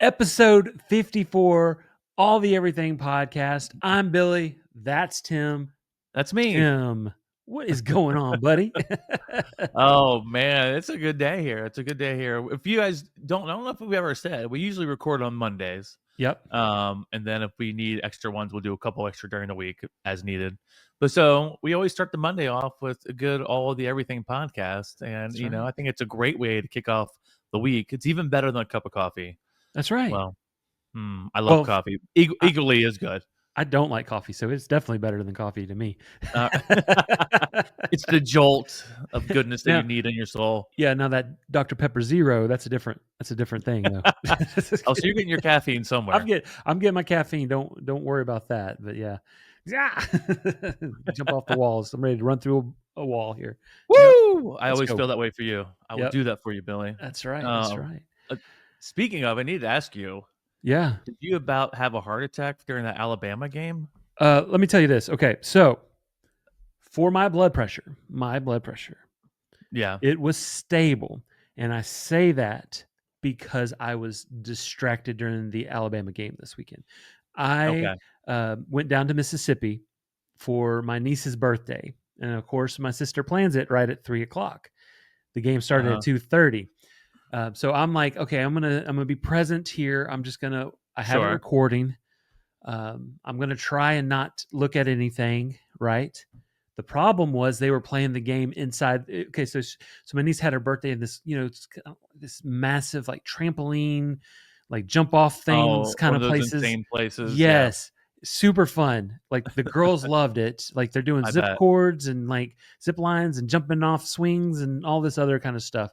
Episode 54, All the Everything Podcast. I'm Billy. That's Tim. That's me. Tim, what is going on, buddy? Oh man, it's a good day here. It's a good day here. If you guys don't, I don't know if we've ever said, we usually record on Mondays. Yep. And then if we need extra ones, we'll do a couple extra during the week as needed. But so we always start the Monday off with a good All of the Everything podcast. And That's right. I think it's a great way to kick off the week. It's even better than a cup of coffee. That's right. Well, I love coffee. Equally as good. I don't like coffee, so it's definitely better than coffee to me. It's the jolt of goodness that Now, you need in your soul. Yeah, now that Dr. Pepper Zero, that's a different thing, though. Oh, so you're getting your caffeine somewhere. I'm getting my caffeine. Don't worry about that. But yeah. Jump off the walls. I'm ready to run through a wall here. Woo! I always feel that way for you. I will do that for you, Billy. That's right. That's right. Speaking of, I need to ask you. Yeah. Did you about have a heart attack during that Alabama game? Let me tell you this. Okay, so for my blood pressure, yeah, it was stable, and I say that because I was distracted during the Alabama game this weekend. I went down to Mississippi for my niece's birthday, and of course, my sister plans it right at 3:00. The game started at 2:30. So I'm like, okay, I'm gonna be present here. I have a recording. I'm gonna try and not look at anything. Right. The problem was they were playing the game inside. Okay, so my niece had her birthday in this, it's this massive like trampoline, like jump off things kind of places. Insane places. Yes. Super fun. Like the girls loved it. Like they're doing zip cords and like zip lines and jumping off swings and all this other kind of stuff.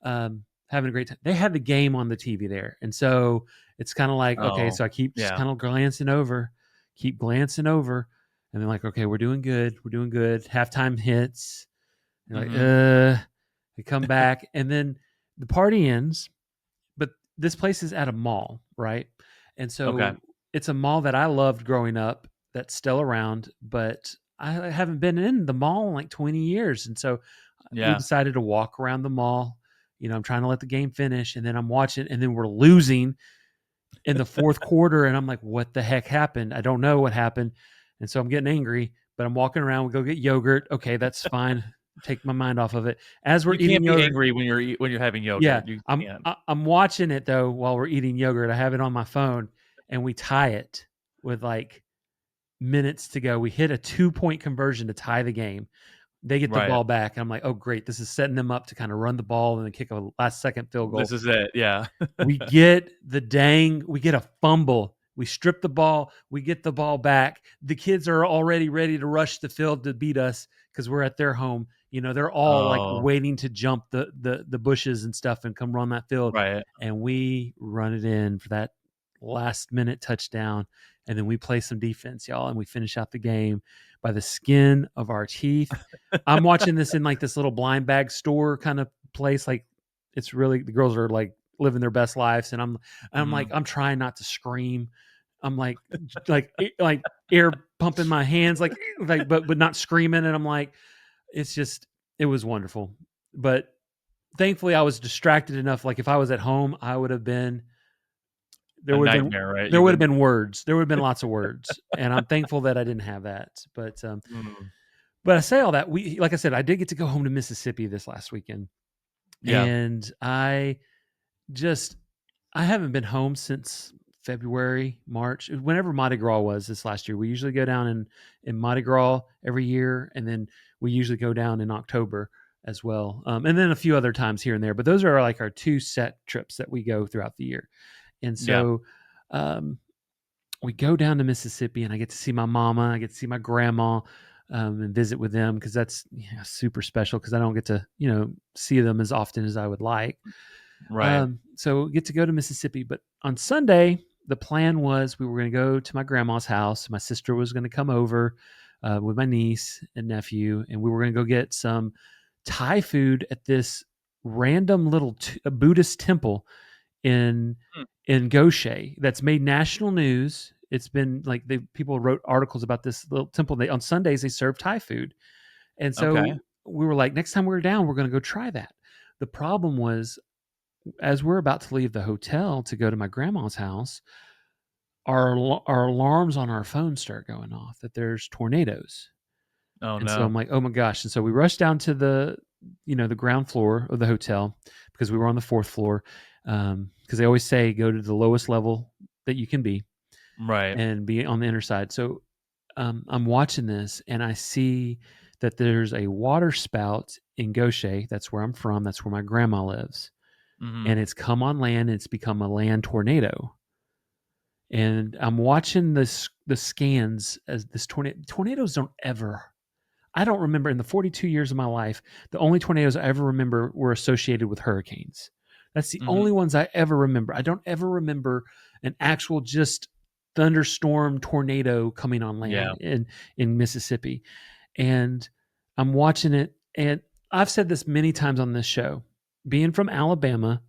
Having a great time. They had the game on the TV there. And so it's kind of like, okay, so I keep just kind of glancing over. And they're like, okay, we're doing good. Halftime hits. Like, they come back. And then the party ends. But this place is at a mall, right? And so it's a mall that I loved growing up that's still around. But I haven't been in the mall in like 20 years. And so we decided to walk around the mall. I'm trying to let the game finish. And then I'm watching. And then we're losing in the fourth quarter. And I'm like, what the heck happened? I don't know what happened. And so I'm getting angry, but I'm walking around. We go get yogurt. Okay, that's fine. Take my mind off of it. As we're eating yogurt, angry when you're having yogurt. Yeah, I'm watching it though while we're eating yogurt. I have it on my phone, and we tie it with like minutes to go. We hit a 2-point conversion to tie the game. They get the ball back, and I'm like, oh great, this is setting them up to kind of run the ball and then kick a last-second field goal. This is it, yeah. we get a fumble. We strip the ball. We get the ball back. The kids are already ready to rush the field to beat us because we're at their home. They're all like waiting to jump the bushes and stuff and come run that field. Right. And we run it in for that last-minute touchdown. And then we play some defense, y'all, and we finish out the game by the skin of our teeth. I'm watching this in like this little blind bag store kind of place. Like it's really, the girls are like living their best lives. And I'm like, I'm trying not to scream. I'm like air pumping my hands, but not screaming. And I'm like, it was wonderful. But thankfully I was distracted enough. Like if I was at home, I would have been, there would have been words. There would have been lots of words, and I'm thankful that I didn't have that. But I say all that. Like I said, I did get to go home to Mississippi this last weekend, and I haven't been home since February, March, whenever Mardi Gras was this last year. We usually go down in Mardi Gras every year, and then we usually go down in October as well, and then a few other times here and there. But those are like our 2 set trips that we go throughout the year. And so we go down to Mississippi, and I get to see my mama. I get to see my grandma and visit with them because that's super special because I don't get to, see them as often as I would like. Right. So we get to go to Mississippi. But on Sunday, the plan was we were going to go to my grandma's house. My sister was going to come over with my niece and nephew, and we were going to go get some Thai food at this random little Buddhist temple in Gaucher that's made national news. It's been like people wrote articles about this little temple. On Sundays they serve Thai food, and so we were like, next time we're down, we're going to go try that. The problem was as we're about to leave the hotel to go to my grandma's house, our alarms on our phone start going off that there's tornadoes. Oh, And so I'm no. like, "Oh my gosh." And so we rushed down to the ground floor of the hotel because we were on the 4th floor. Because they always say go to the lowest level that you can be Right. and be on the inner side. So, I'm watching this and I see that there's a water spout in Gaucher. That's where I'm from. That's where my grandma lives. Mhm. And it's come on land and it's become a land tornado. And I'm watching the scans as this tornadoes don't ever. I don't remember in the 42 years of my life, the only tornadoes I ever remember were associated with hurricanes. That's the Mhm. only ones I ever remember. I don't ever remember an actual just thunderstorm tornado coming on Yeah. land in Mississippi. And I'm watching it, and I've said this many times on this show. Being from Alabama,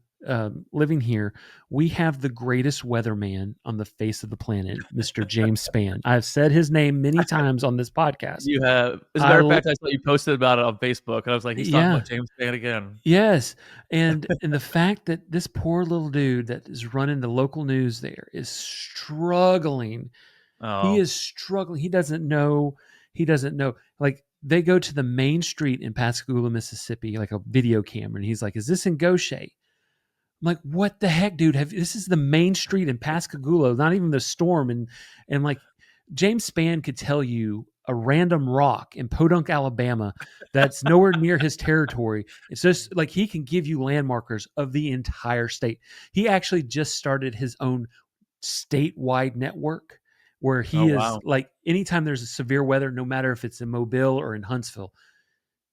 living here, we have the greatest weatherman on the face of the planet, Mr. James Spann. I've said his name many times on this podcast. You have as a I matter of l fact, I saw you posted about it on Facebook, and I was like, "He's talking Yeah, about James Bay again." yes, and the fact that this poor little dude that is running the local news there is struggling. He Oh. is struggling. He doesn't know. Like, they go to the main street in Pascagoula, Mississippi, like a video camera, and he's like, "Is this in Gaucher?" I'm like, "What the heck, dude? This is the main street in Pascagoula, not even the storm." And like James Spann could tell you a random rock in Podunk, Alabama, that's nowhere near his territory. It's just like he can give you landmarkers of the entire state. He actually just started his own statewide network where Oh, he is wow. like anytime there's a severe weather, no matter if it's in Mobile or in Huntsville,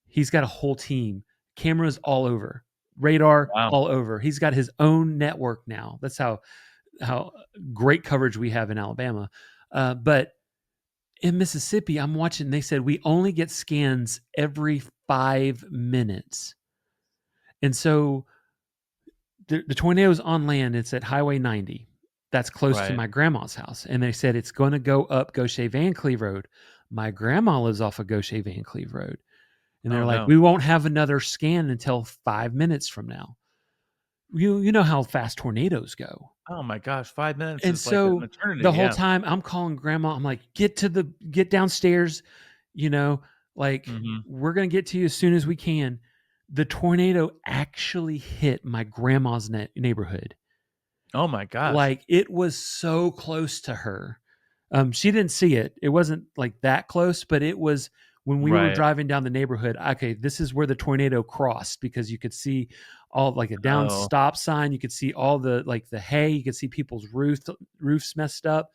he's got a whole team, cameras all over, radar Wow. all over. He's got his own network now. That's how great coverage we have in Alabama. But in Mississippi, I'm watching. They said we only get scans every 5 minutes, and so the tornado's on land. It's at Highway 90. That's close to Right. my grandma's house, and they said it's going to go up Gaucher Van Cleve Road. My grandma lives off of Gaucher Van Cleve Road. And Oh, they're like, no. we won't have another scan until 5 minutes from now. You know how fast tornadoes go. Oh my gosh, 5 minutes And is like an so eternity, the whole yeah. time I'm calling grandma, I'm like, get downstairs, you know, like Mhm. we're gonna get to you as soon as we can. The tornado actually hit my grandma's neighborhood. Oh my gosh. Like, it was so close to her. She didn't see it. It wasn't, like, that close, but it was when we were Right. driving down the neighborhood, okay, this is where the tornado crossed because you could see all like, a down Oh, stop sign, you could see all the like, the hay, you could see people's roofs messed up.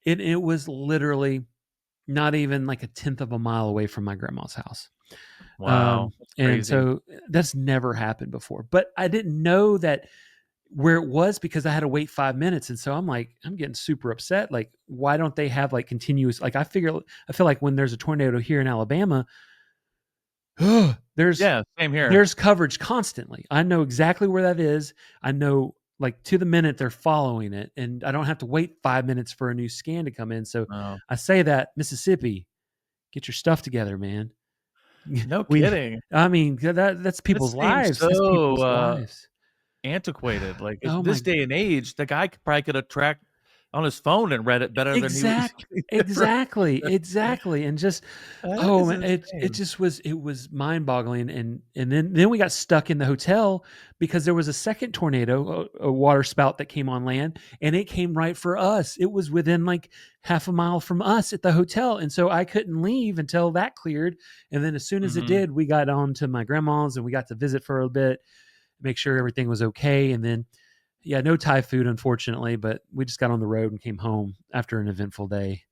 It was literally not even, like, a tenth of a mile away from my grandma's house. wow. That's And crazy. so that's never happened before, but I didn't know that where it was because I had to wait 5 minutes, and so I'm like, I'm getting super upset, like, why don't they have, like, continuous like, I feel like when there's a tornado here in Alabama, there's Yeah, same here. there's coverage constantly. I know exactly where that is. I know, like, to the minute they're following it, and I don't have to wait 5 minutes for a new scan to come in, so Oh, I say that, Mississippi, get your stuff together, man. no We kidding. I mean, that's This people's seems lives. It's so, people's lives. antiquated, like, it's Oh this my day and age, the guy probably could have tracked on his phone and read it better than he was right. Exactly, and just That oh is man, it insane. just was it was mind-boggling, and then we got stuck in the hotel because there was a second tornado, a water spout that came on land, and it came right for us. It was within, like, half a mile from us at the hotel, and so I couldn't leave until that cleared, and then as soon as it Mhm. did, we got on to my grandma's, and we got to visit for a bit, make sure everything was okay, and then yeah, no Thai food, unfortunately, but we just got on the road and came home after an eventful day.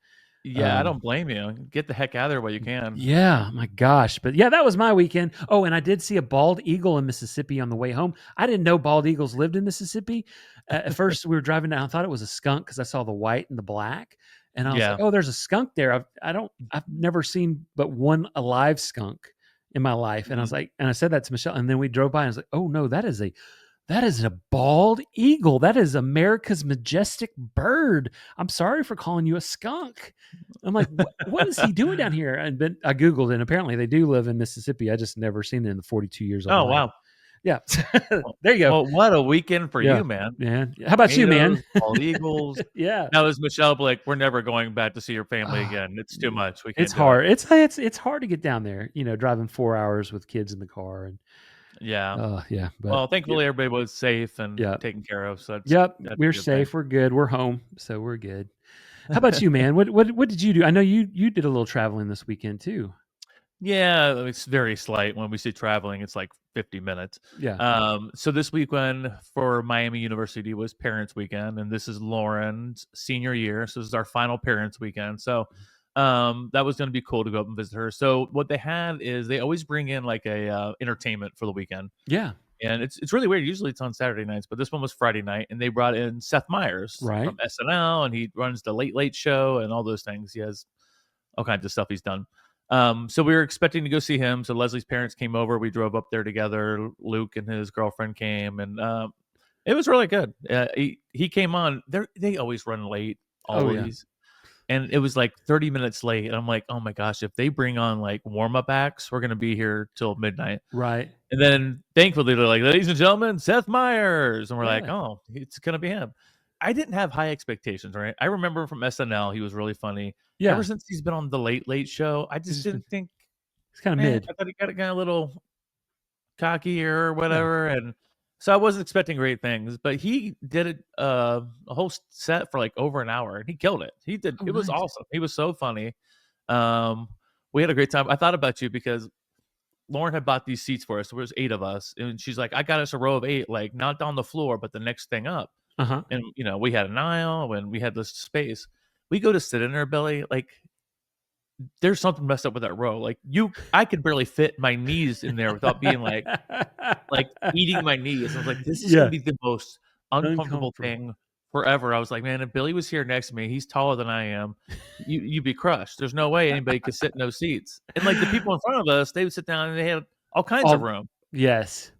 Yeah, I Um, don't blame you. Get the heck out of there while you can. yeah, my gosh. But yeah, that was my weekend. Oh, and I did see a bald eagle in Mississippi on the way home. I didn't know bald eagles lived in Mississippi. At first, we were driving down. I thought it was a skunk because I saw the white and the black, and I was like, Yeah. "Oh, there's a skunk there." I've never seen but one alive skunk in my life, and I Mhm. was like, and I said that to Michelle, and then we drove by, and I was like, "Oh no, that is a bald eagle. That is America's majestic bird. I'm sorry for calling you a skunk." I'm like, what is he doing down here? And then I Googled, and apparently they do live in Mississippi. I just never seen it in the 42 years of Oh, life. wow. Yeah. There you go. Well, what a weekend for Yeah, you, man. man. How about you, man? Tomatoes, bald eagles. Yeah. Now is Michelle like, "We're never going back to see your family Ah, again. It's too much. We it's can't do it." hard. It's hard to get down there, driving 4 hours with kids in the car and, Yeah. yeah, but Well, yeah, thankfully, everybody was safe and yeah. taken care of, so Yep, that's a we're good thing. safe, we're good, we're home, so we're good. How about you, man? What did you do? I know you did a little traveling this weekend too. Yeah, it's very slight. When we say traveling, it's like 50 minutes. Yeah. So this weekend for Miami University was Parents Weekend, and this is Lauren's senior year. So this is our final Parents Weekend. So that was going to be cool to go up and visit her. So what they had is they always bring in like a entertainment for the weekend, Yeah, and it's really weird. Usually it's on Saturday nights, but this one was Friday night, and they brought in Seth Meyers right. from SNL, and he runs the Late Late Show and all those things. He has all kinds of stuff he's done. So we were expecting to go see him. So Leslie's parents came over. We drove up there together. Luke and his girlfriend came, and it was really good. He came on. They always run late, Oh, yeah. always, and it was like 30 minutes late. And I'm like, oh my gosh, if they bring on like warm up acts, we're gonna be here till midnight. Right. And then thankfully they're like, ladies and gentlemen, Seth Meyers. And we're like, Yeah. oh, it's gonna be him. I didn't have high expectations, right? I remember from SNL, he was really funny. Ever Yeah. since he's been on the Late Late Show, I It's just just been didn't think, it's kinda mid. I thought he got a little cocky or Yeah. whatever. And so I wasn't expecting great things, but he did it a whole set for like over an hour and he killed it. He did Oh, it was nice. awesome. He was so funny. Um, we had a great time. I thought about you because Lauren had bought these seats for us. There was 8 of us, and she's like, "I got us a row of 8, like, not on the floor, but the next thing up." Uh-huh. And, we had an aisle and we had this space. We go to sit in there, Billy, like, there's something messed up with that row. Like, I could barely fit my knees in there without being, like, eating my knees. I was like, "This is gonna Yeah. be the most uncomfortable Uncomfortable. thing forever." I was like, "Man, if Billy was here next to me, he's taller than I am, you'd be crushed. There's no way anybody could sit in those seats." And, like, the people in front of us, they would sit down and they had all kinds of All room. yes.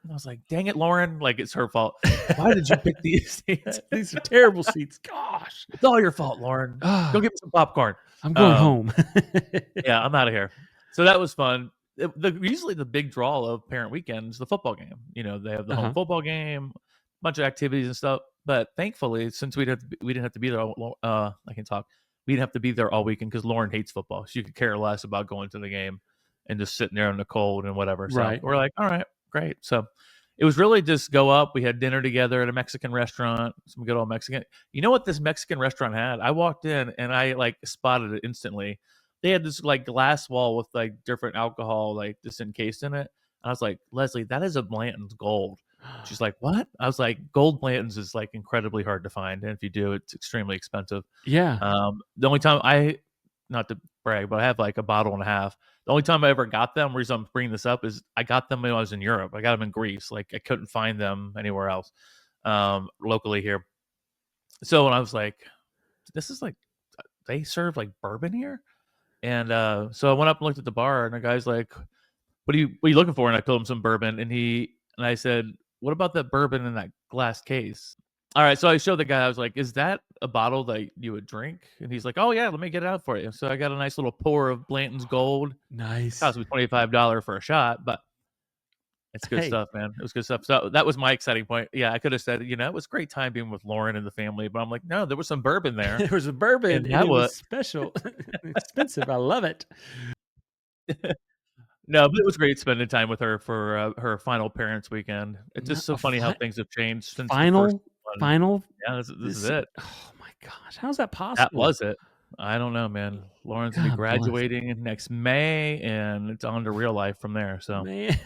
And I was like, "Dang it, Lauren, like, it's her fault. Why did you pick these seats? These are terrible seats. Gosh. It's all your fault, Lauren. Go Ah, get me some popcorn." I'm going Um, home. yeah, I'm outta here. So that was fun. Usually the big draw of parent weekend is the football game. They have the home Uh-huh. football game, bunch of activities and stuff. But thankfully, since we didn't have to be there I can talk. We didn't have to be there all weekend because Lauren hates football. She could care less about going to the game and just sitting there in the cold and whatever. So Right. we're like, all right, great. So it was really just go up. We had dinner together at a Mexican restaurant, some good old Mexican. You know what this Mexican restaurant had? I walked in and I like spotted it instantly. They had this like glass wall with like different alcohol like just encased in it. I was like, Leslie, that is a Blanton's Gold. She's like, what? I was like, gold Blanton's is like incredibly hard to find, and if you do, it's extremely expensive. Yeah. The only time not to brag, but I have like a bottle and a half. The only time I ever got them, reason I'm bringing this up is I got them when I was in Europe. I got them in Greece. Like I couldn't find them anywhere else, locally here. So when I was like, this is like they serve like bourbon here, and so I went up and looked at the bar, and the guy's like, what are you looking for?" And I told him some bourbon, and I said, "What about that bourbon in that glass case?" All right, so I showed the guy. I was like, "Is that a bottle that you would drink?" And he's like, "Oh yeah, let me get it out for you." So I got a nice little pour of Blanton's Gold. Nice. Cost me $25 for a shot, but it's good Hey, stuff, man. It was good stuff. So that was my exciting point. Yeah, I could have said, it was a great time being with Lauren and the family, but I'm like, no, there was some bourbon there, there was a bourbon and and that it was was special. Expensive. I love it. no, but it was great spending time with her for her final parents' weekend. It's No, just so a funny how things have changed since the first final one. final Yeah, this is this it. oh my gosh, how's that That possible? was it. I don't know, man. Lauren's gonna be God bless. graduating next May, and it's on to real life from there. So Man.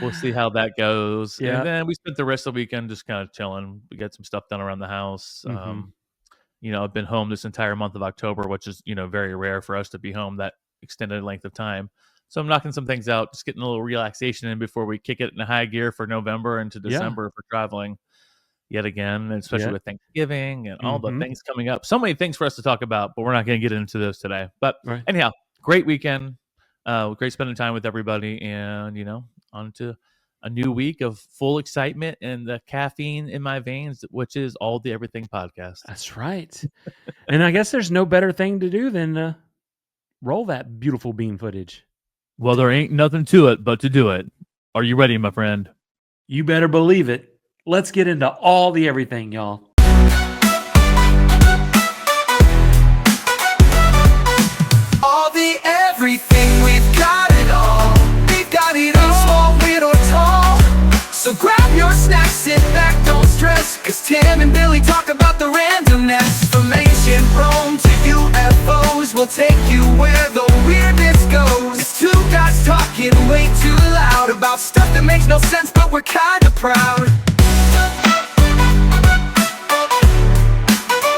we'll see how that goes. And Yeah. then we spent the rest of the weekend just kind of chilling. We got some stuff done around the house. Mhm. I've been home this entire month of October, which is, very rare for us to be home that extended length of time. So I'm knocking some things out, just getting a little relaxation in before we kick it in high gear for November into Yeah. December for traveling yet again, and especially Yeah. with Thanksgiving and all the Mhm. things coming up. So many things for us to talk about, but we're not going to get into those today. But Right. anyhow, great weekend. Great spending time with everybody, and on to a new week of full excitement and the caffeine in my veins, which is all the Everything podcast. That's right. And I guess there's no better thing to do than, roll that beautiful bean footage. Well, there ain't nothing to it but to do it. Are you ready, my friend? You better believe it. Let's get into all the everything, y'all. All the everything, we've got it all. We've got it all, small, weird, or tall. So grab your snacks, sit back, don't stress. Cause Tim and Billy talk about the randomness. Information prone to UFOs will take you where the weirdness goes. It's two guys talking way too loud about stuff that makes no sense, but we're kinda proud.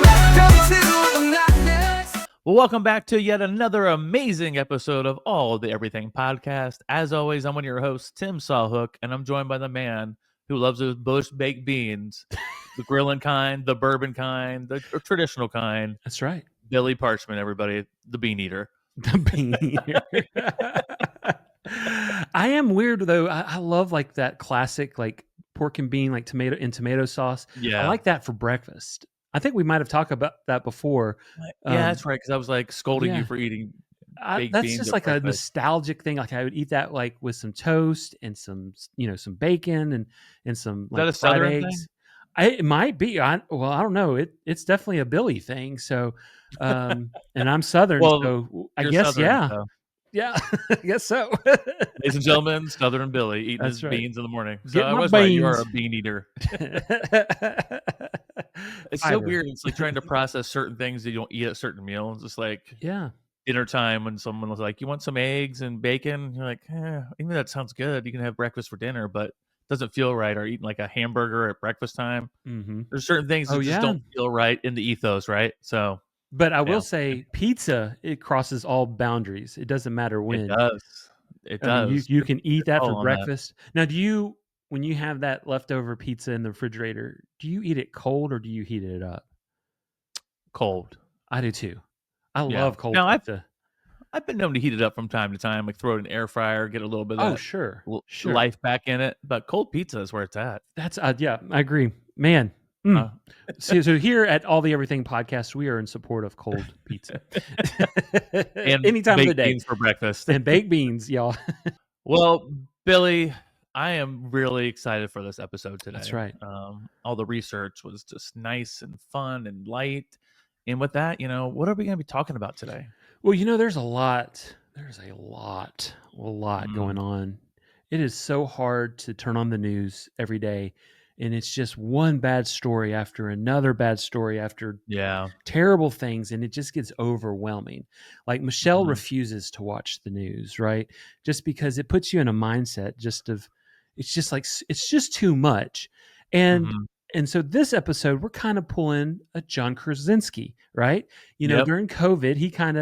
Let's go to the madness. Well, welcome back to yet another amazing episode of All the Everything Podcast. As always, I'm one of your hosts, Tim Sawhook, and I'm joined by the man who loves those bush baked beans, the grilling kind, the bourbon kind, the traditional kind. That's right. Billy Parchment, everybody, the bean eater. The bean. I am weird though. I love like that classic like pork and bean, like tomato sauce. I Yeah. like that for breakfast. I think we might have talked about that before. Yeah, that's right. Because I was like scolding yeah. you for eating baked That's beans just at like a breakfast. nostalgic thing. Like I would eat that like with some toast and some some bacon and some Is that like a fried Southern eggs. thing? It might be. I don't know. It's definitely a Billy thing. So, and I'm Southern, Well, so I you're guess Southern, so. yeah, I guess so. Ladies and gentlemen, Southern Billy eating That's his right. beans in the morning. So Get I my was right. You are beans. a bean eater. It's so Fiber. weird. It's like trying to process certain things that you don't eat at certain meals. It's like Yeah. dinner time when someone was like, "You want some eggs and bacon?" You're like, even that sounds good. You can have breakfast for dinner, but it doesn't feel right. Or eating like a hamburger at breakfast time. Mm-hmm. There's certain things Oh that just yeah. don't feel right in the ethos, right? So But I will yeah, say, pizza it crosses all boundaries. It doesn't matter it when. does. It I mean, does. you Good, can eat good that for call on that. breakfast. Now, do you when you have that leftover pizza in the refrigerator, do you eat it cold or do you heat it up? Cold. I do too. I Yeah. love cold Now pizza. I've been known to heat it up from time to time, like throw it in an air fryer, get a little bit of Oh, that sure. Sure. life back in it. But cold pizza is where it's at. That's yeah, I agree. Man. Uh, So here at All the Everything Podcast, we are in support of cold pizza. and Any time of the baked day. beans for breakfast. And baked beans, y'all. Well, Billy, I am really excited for this episode today. That's right. All the research was just nice and fun and light. And with that, what are we going to be talking about today? Well, there's a lot. There's a lot going on. It is so hard to turn on the news every day, and it's just one bad story after another bad story after Yeah. terrible things, and it just gets overwhelming. Like Michelle Mhm. refuses to watch the news, right? Just because it puts you in a mindset it's just like it's just too much. And Mhm. and so this episode we're kind of pulling a John Krasinski, right? Yep. During COVID, he kind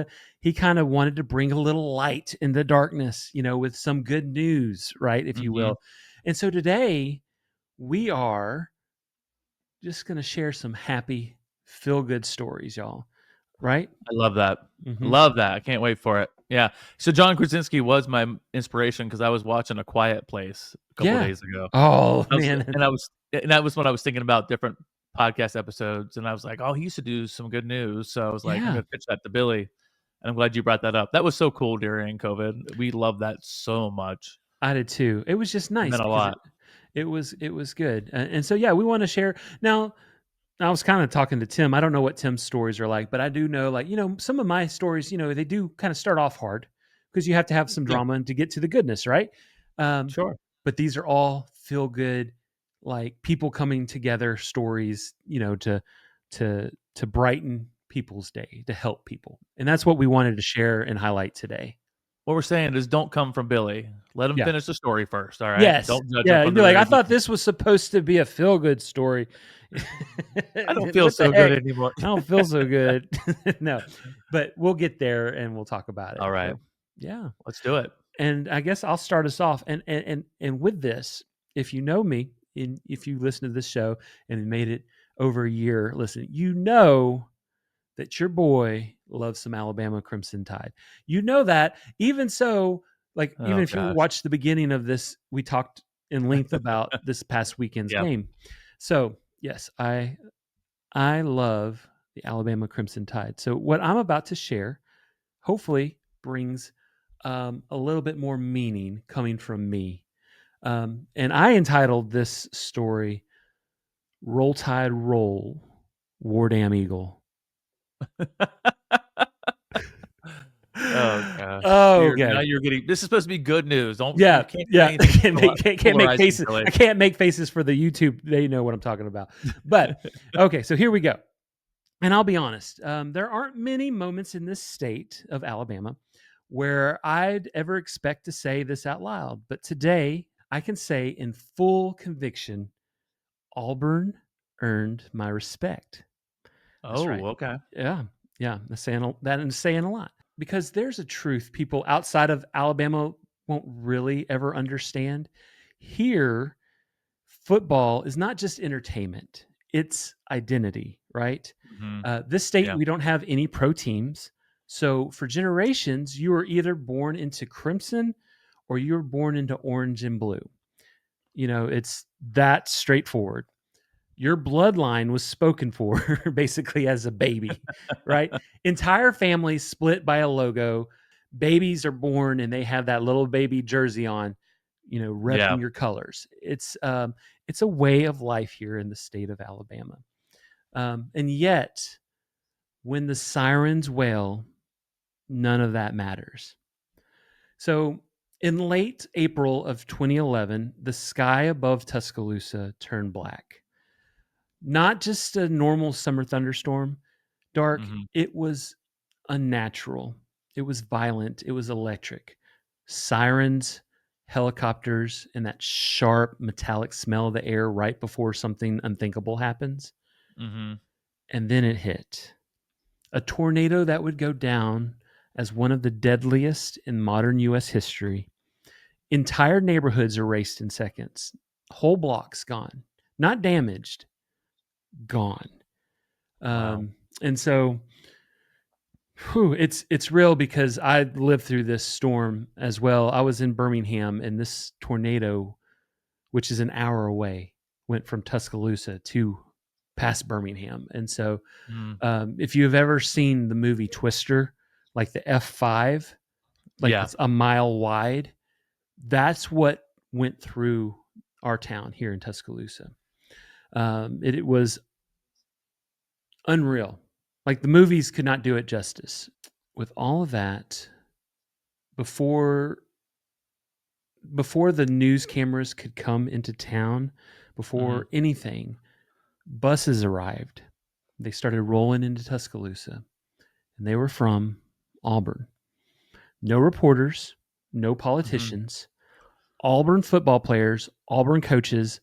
of wanted to bring a little light in the darkness, with some good news, right, if you Mhm. will. And so today we are just going to share some happy, feel good stories, y'all. Right? I love that. I Mm-hmm. love that. I can't wait for it. Yeah. So John Krasinski was my inspiration because I was watching A Quiet Place a couple of Yeah. days ago. Oh, I was, man. and that was when I was thinking about different podcast episodes, and I was like, oh, he used to do some good news. So I was like, I'm Yeah, gonna pitch that to Billy, and I'm glad you brought that up. That was so cool during COVID. We loved that so much. I did too. It was just It nice meant a because lot. it was good. And so, yeah, we want to share. Now, I was kind of talking to Tim. I don't know what Tim's stories are like, but I do know, like, some of my stories, they do kind of start off hard because you have to have some Yeah, drama and to get to the goodness, right? Um, sure. but these are all feel good, like people coming together stories, to brighten people's day, to help people. And that's what we wanted to share and highlight today. What we're saying is, don't come from Billy. Let him Yeah. finish the story first. All right. Yes. Don't judge him Yeah. from You'd be the like, very I thought beginning. this was supposed to be a feel good story. I don't feel What the so good heck? anymore. I don't feel so good. No, but we'll get there and we'll talk about it. All right. So, yeah. Let's do it. And I guess I'll start us off. And with this, if you know me, and if you listen to this show and made it over a year, listen, that your boy loves some Alabama Crimson Tide. You know that. Even so, like, even Oh if you gosh. watched the beginning of this, we talked in length about this past weekend's Yeah. game. So yes, I love the Alabama Crimson Tide. So what I'm about to share hopefully brings a little bit more meaning coming from me. And I entitled this story "Roll Tide Roll, War Damn Eagle." Oh gosh. Oh, Now okay. you're getting, this is supposed to be good news. You Yeah, can't say yeah. I anything can't make polarizing, faces. Billy. I can't make faces for the YouTube. They know what I'm talking about. But okay, so here we go. And I'll be honest, there aren't many moments in this state of Alabama where I'd ever expect to say this out loud. But today, I can say in full conviction, Auburn earned my respect. That's Oh, right. okay. Yeah, yeah. That is saying a lot, because there's a truth people outside of Alabama won't really ever understand. Here, football is not just entertainment; it's identity. Right? Mhm. This state, Yeah. we don't have any pro teams, so for generations, you were either born into crimson or you were born into orange and blue. It's that straightforward. Your bloodline was spoken for basically as a baby, right? Entire families split by a logo. Babies are born and they have that little baby jersey on, Yeah. repping your colors. It's a way of life here in the state of Alabama. And yet, when the sirens wail, none of that matters. So, in late April of 2011, the sky above Tuscaloosa turned black. Not just a normal summer thunderstorm, dark. Mhm. It was unnatural. It was violent. It was electric. Sirens, helicopters, and that sharp metallic smell of the air right before something unthinkable happens. Mhm. And then it hit. A tornado that would go down as one of the deadliest in modern US history. Entire neighborhoods erased in seconds. Whole blocks gone. Not damaged, gone. Wow. And so it's real, because I lived through this storm as well. I was in Birmingham, and this tornado, which is an hour away, went from Tuscaloosa to past Birmingham. And so, Mm. if you have ever seen the movie Twister, like the F5, like Yeah. it's a mile wide, that's what went through our town here in Tuscaloosa. It was unreal. Like, the movies could not do it justice. With all of that, before the news cameras could come into town, Mhm. before anything, buses arrived. They started rolling into Tuscaloosa, and they were from Auburn. No reporters, no Mhm. politicians, Auburn football players, Auburn coaches,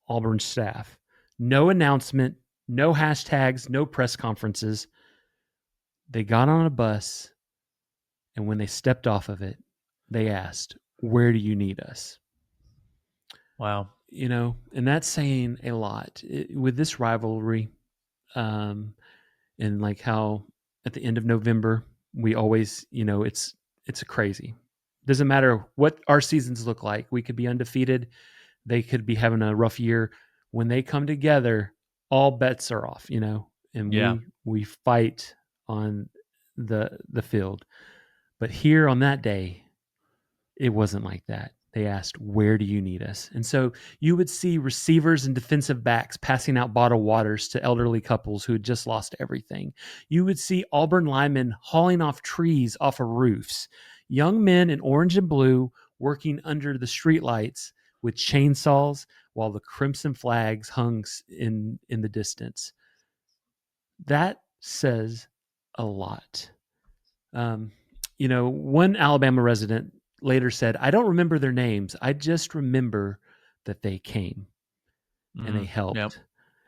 Auburn staff. No announcement, no hashtags, no press conferences. They got on a bus, and when they stepped off of it, they asked, "Where do you need us?" Wow. And that's saying a lot. With this rivalry, um, and like how at the end of November we always, it's a crazy. Doesn't matter what our seasons look like. We could be undefeated. They could be having a rough year. When they come together, all bets are off. And Yeah. we fight on the field. But here on that day, it wasn't like that. They asked, "Where do you need us?" And so you would see receivers and defensive backs passing out bottled waters to elderly couples who had just lost everything. You would see Auburn linemen hauling off trees off of roofs, young men in orange and blue working under the streetlights with chainsaws while the crimson flags hung in the distance. That says a lot. Um, one Alabama resident later said, "I don't remember their names. I just remember that they came and they Mhm. Yep. helped."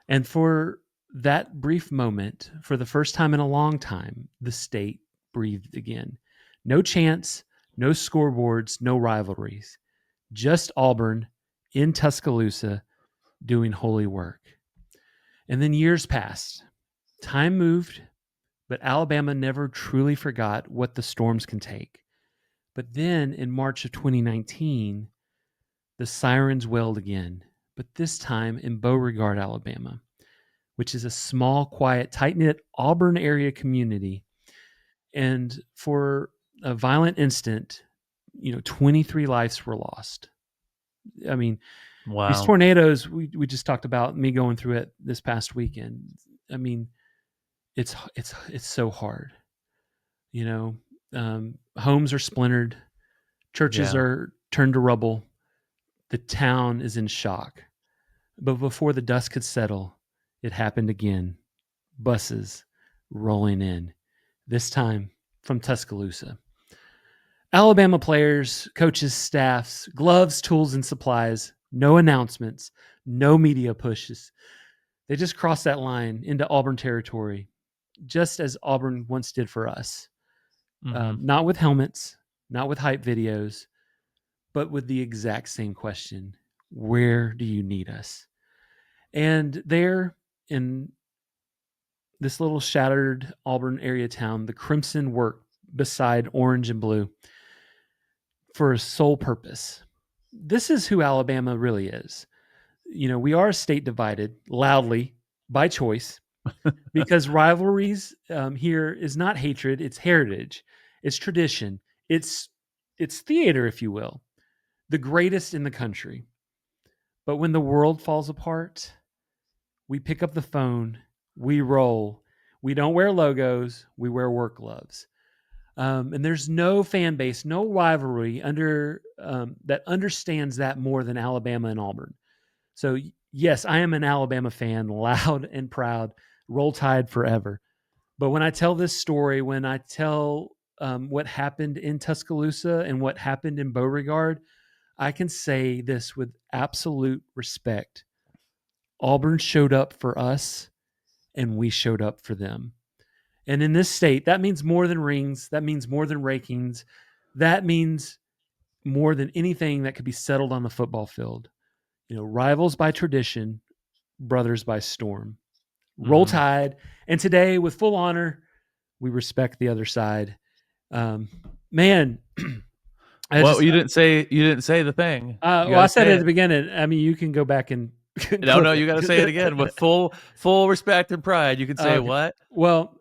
And for that brief moment, for the first time in a long time, the state breathed again. No chants, no scoreboards, no rivalries. Just Auburn in Tuscaloosa doing holy work. And then years passed. Time moved, but Alabama never truly forgot what the storms can take. But then in March of 2019, the sirens wailed again, but this time in Beauregard, Alabama, which is a small, quiet, tight knit Auburn area community. And for a violent instant, 23 lives were lost. I mean, these Wow. tornadoes, we just talked about me going through it this past weekend. I mean, it's so hard. You know, homes are splintered, churches Yeah. are turned to rubble. The town is in shock. But before the dust could settle, it happened again. Buses rolling in, this time from Tuscaloosa. Alabama players, coaches, staffs, gloves, tools, and supplies, no announcements, no media pushes. They just crossed that line into Auburn territory, just as Auburn once did for us. Hmm. Not with helmets, not with hype videos, but with the exact same question: where do you need us? And there in this little shattered Auburn area town, the Crimson worked beside orange and blue for a sole purpose. This is who Alabama really is. You know, we are a state divided loudly by choice because rivalries here is not hatred, it's heritage, it's tradition, it's theater, if you will, the greatest in the country. But when the world falls apart, we pick up the phone, we roll. We don't wear logos, we wear work gloves. And there's no fan base, no rivalry that understands that more than Alabama and Auburn. So yes, I am an Alabama fan, loud and proud, roll tide forever. But when I tell this story, when I tell what happened in Tuscaloosa and what happened in Beauregard, I can say this with absolute respect. Auburn showed up for us, and we showed up for them. And in this state, that means more than rings. That means more than rankings. That means more than anything that could be settled on the football field. You know, rivals by tradition, brothers by storm. Roll Hmm. Tide. And today, with full honor, we respect the other side. Man, I Well, just, you didn't say the thing. You well, got I to said it say at the it. beginning. I mean, you can go back and No, clip no, you got to say it again with it. full respect and pride. You can say Okay. what? Well,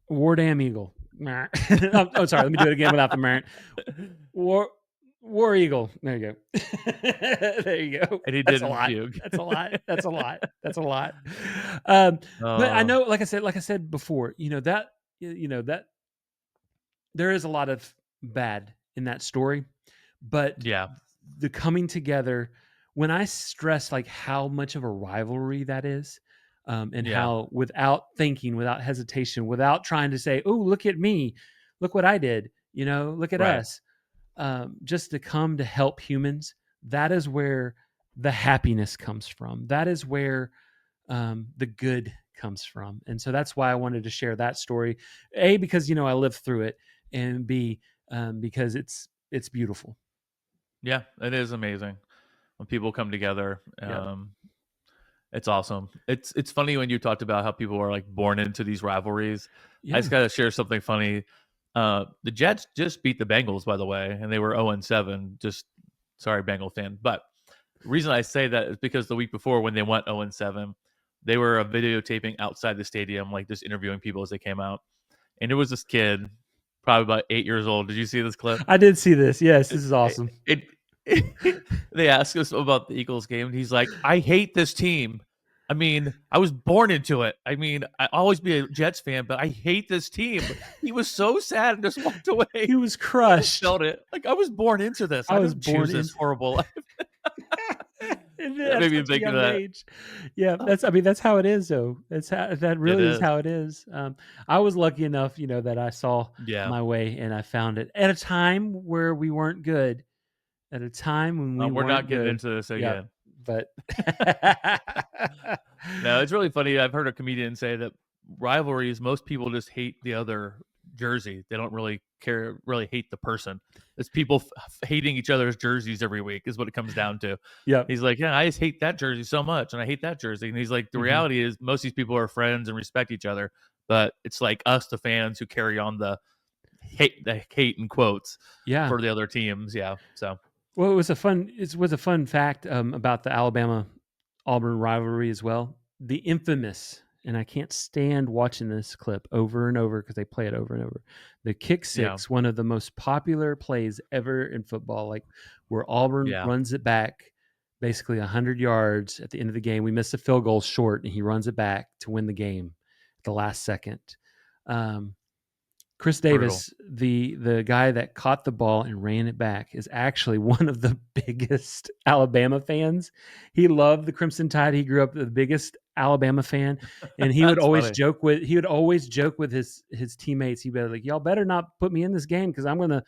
War Damn Eagle. Oh, sorry. Let me do it again without the merit. War War Eagle. There you go. There you go. And he That's a didn't lot. puke. That's a lot. That's a lot. That's a lot. Um, but I Oh, know, like I said before, that there is a lot of bad in that story, but yeah, the coming together, when I stress like how much of a rivalry that is, and yeah, how without thinking, without hesitation, without trying to say, "Oh, look at me, look what I did," look at right. us, just to come to help humans. That is where the happiness comes from. That is where the good comes from. And so that's why I wanted to share that story. A, because I lived through it, and B, because it's beautiful. Yeah, it is amazing when people come together. Yep. It's awesome. It's funny when you talked about how people are like born into these rivalries. I Yeah. just gotta share something funny. The Jets just beat the Bengals, by the way, and they were 0-7. Just sorry, Bengal fan. But the reason I say that is because the week before, when they went 0-7, they were videotaping outside the stadium, like just interviewing people as they came out. And it was this kid, probably about 8 years old. Did you see this clip? I did see this. Yes, It, this is awesome. it, they asked us about the Eagles game, and he's like, "I hate this team. I mean, I was born into it. I mean, I always be a Jets fan, but I hate this team." He was so sad and just walked away. He was I just crushed. felt it. Like I was born into this. I I was didn't choose born this into horrible life. That at made me such a think of young that. age. Yeah, that's how it is though. That It really is is. how it is. I was lucky enough, that I saw Yeah. my way and I found it at a time where we weren't good. At a time when we We're not weren't getting good. into this Yeah, again. but No, it's really funny. I've heard a comedian say that rivalries, most people just hate the other jersey. They don't really care, really hate the person. It's people hating each other's jerseys every week is what it comes down to. yep. He's like, yeah, I just hate that jersey so much, and I hate that jersey. And he's like, the Mhm. reality is, most of these people are friends and respect each other, but it's like us, the fans, who carry on the hate in quotes Yeah. for the other teams. Yeah, so Well, it was a fun fact about the Alabama Auburn rivalry as well. The infamous, and I can't stand watching this clip over and over because they play it over and over. The kick yeah, six, one of the most popular plays ever in football, like where Auburn yeah, runs it back. basically 100 yards at the end of the game. We missed a field goal short, and he runs it back to win the game at the last second. Chris Brutal. Davis, the guy that caught the ball and ran it back, is actually one of the biggest Alabama fans. He loved the Crimson Tide. He grew up the biggest Alabama fan, and he would That's always funny. joke with his teammates. He'd be like, "Y'all better not put me in this game because I'm gonna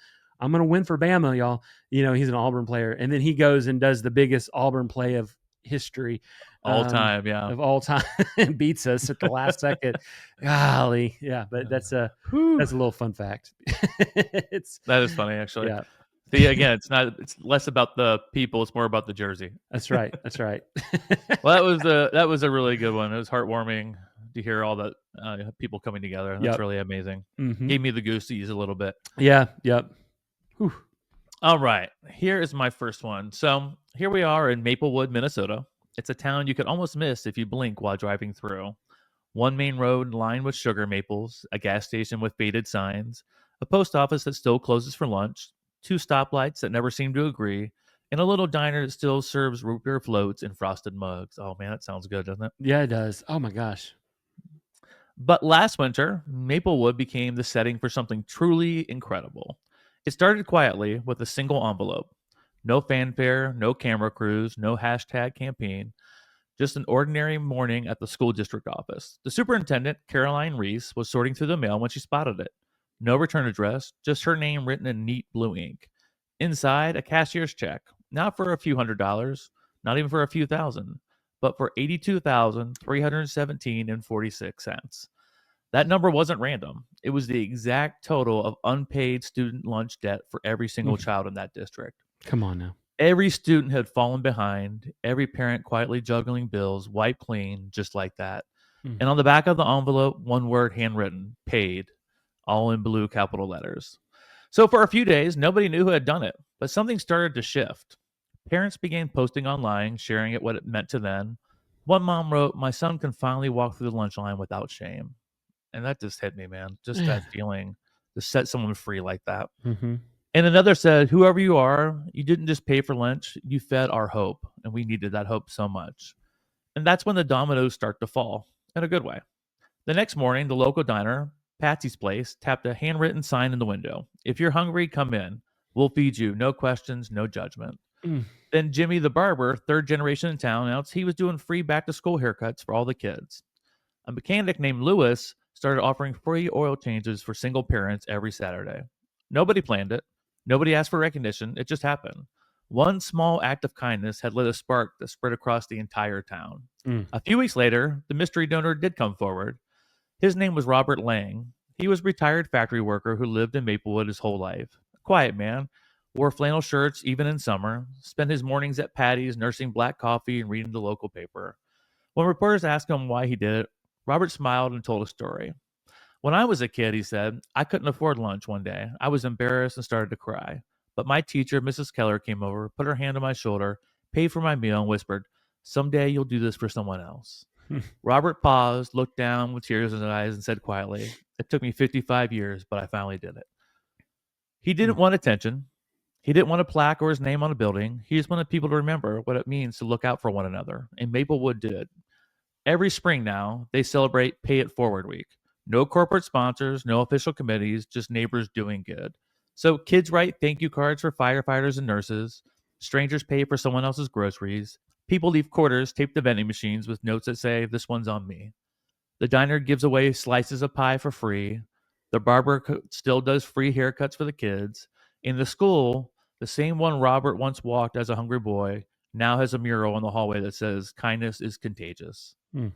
win for Bama, y'all." He's an Auburn player, and then he goes and does the biggest Auburn play of history All time, yeah. of all time and beats us at the last second. Golly, yeah, but that's a little fun fact. That is funny, actually. Yeah. See, again, it's less about the people, it's more about the jersey. That's right. That's right. Well, that was a really good one. It was heartwarming to hear all that people coming together. That's Yep. really amazing. Mhm. Gave me the goosies a little bit. Yeah. Yep. Whew. All right, here is my first one. So here we are in Maplewood, Minnesota. It's a town you could almost miss if you blink while driving through. One main road lined with sugar maples, a gas station with faded signs, a post office that still closes for lunch, two stoplights that never seem to agree, and a little diner that still serves root beer floats in frosted mugs. Oh man, that sounds good, doesn't it? Yeah, it does. Oh my gosh. But last winter, Maplewood became the setting for something truly incredible. It started quietly with a single envelope. No fanfare, no camera crews, no hashtag campaign, just an ordinary morning at the school district office. The superintendent, Caroline Reese, was sorting through the mail when she spotted it. No return address, just her name written in neat blue ink. Inside, a cashier's check, not for a few $100s, not even for a few thousand, but for $82,317.46. That number wasn't random. It was the exact total of unpaid student lunch debt for every single child in that district. Come on now. Every student had fallen behind, every parent quietly juggling bills, wiped clean, just like that. Mm. And on the back of the envelope, one word handwritten, paid, all in blue capital letters. So for a few days, nobody knew who had done it, but something started to shift. Parents began posting online, sharing it what it meant to them. One mom wrote, "My son can finally walk through the lunch line without shame." And that just hit me, man. Just Yeah. that feeling to set someone free like that. Mm-hmm. And another said, "Whoever you are, you didn't just pay for lunch, you fed our hope. And we needed that hope so much." And that's when the dominoes start to fall in a good way. The next morning, the local diner, Patsy's Place, tapped a handwritten sign in the window. "If you're hungry, come in. We'll feed you. No questions, no judgment." Mm. Then Jimmy the barber, third generation in town, announced he was doing free back to school haircuts for all the kids. A mechanic named Lewis started offering free oil changes for single parents every Saturday. Nobody planned it. Nobody asked for recognition. It just happened. One small act of kindness had lit a spark that spread across the entire town. Mm. A few weeks later, the mystery donor did come forward. His name was Robert Lang. He was a retired factory worker who lived in Maplewood his whole life. A quiet man, wore flannel shirts even in summer, spent his mornings at Patty's nursing black coffee and reading the local paper. When reporters asked him why he did it, Robert smiled and told a story. "When I was a kid," he said, "I couldn't afford lunch one day. I was embarrassed and started to cry. But my teacher, Mrs. Keller, came over, put her hand on my shoulder, paid for my meal, and whispered, 'Someday you'll do this for someone else.'" Robert paused, looked down with tears in his eyes, and said quietly, "It took me 55 years, but I finally did it." He didn't want attention. He didn't want a plaque or his name on a building. He just wanted people to remember what it means to look out for one another. And Maplewood did. Every spring now, they celebrate Pay It Forward Week. No corporate sponsors, no official committees, just neighbors doing good. So kids write thank you cards for firefighters and nurses. Strangers pay for someone else's groceries. People leave quarters taped to vending machines with notes that say, "This one's on me." The diner gives away slices of pie for free. The barber still does free haircuts for the kids. In the school, the same one Robert once walked as a hungry boy now has a mural in the hallway that says, "Kindness is contagious." Mm.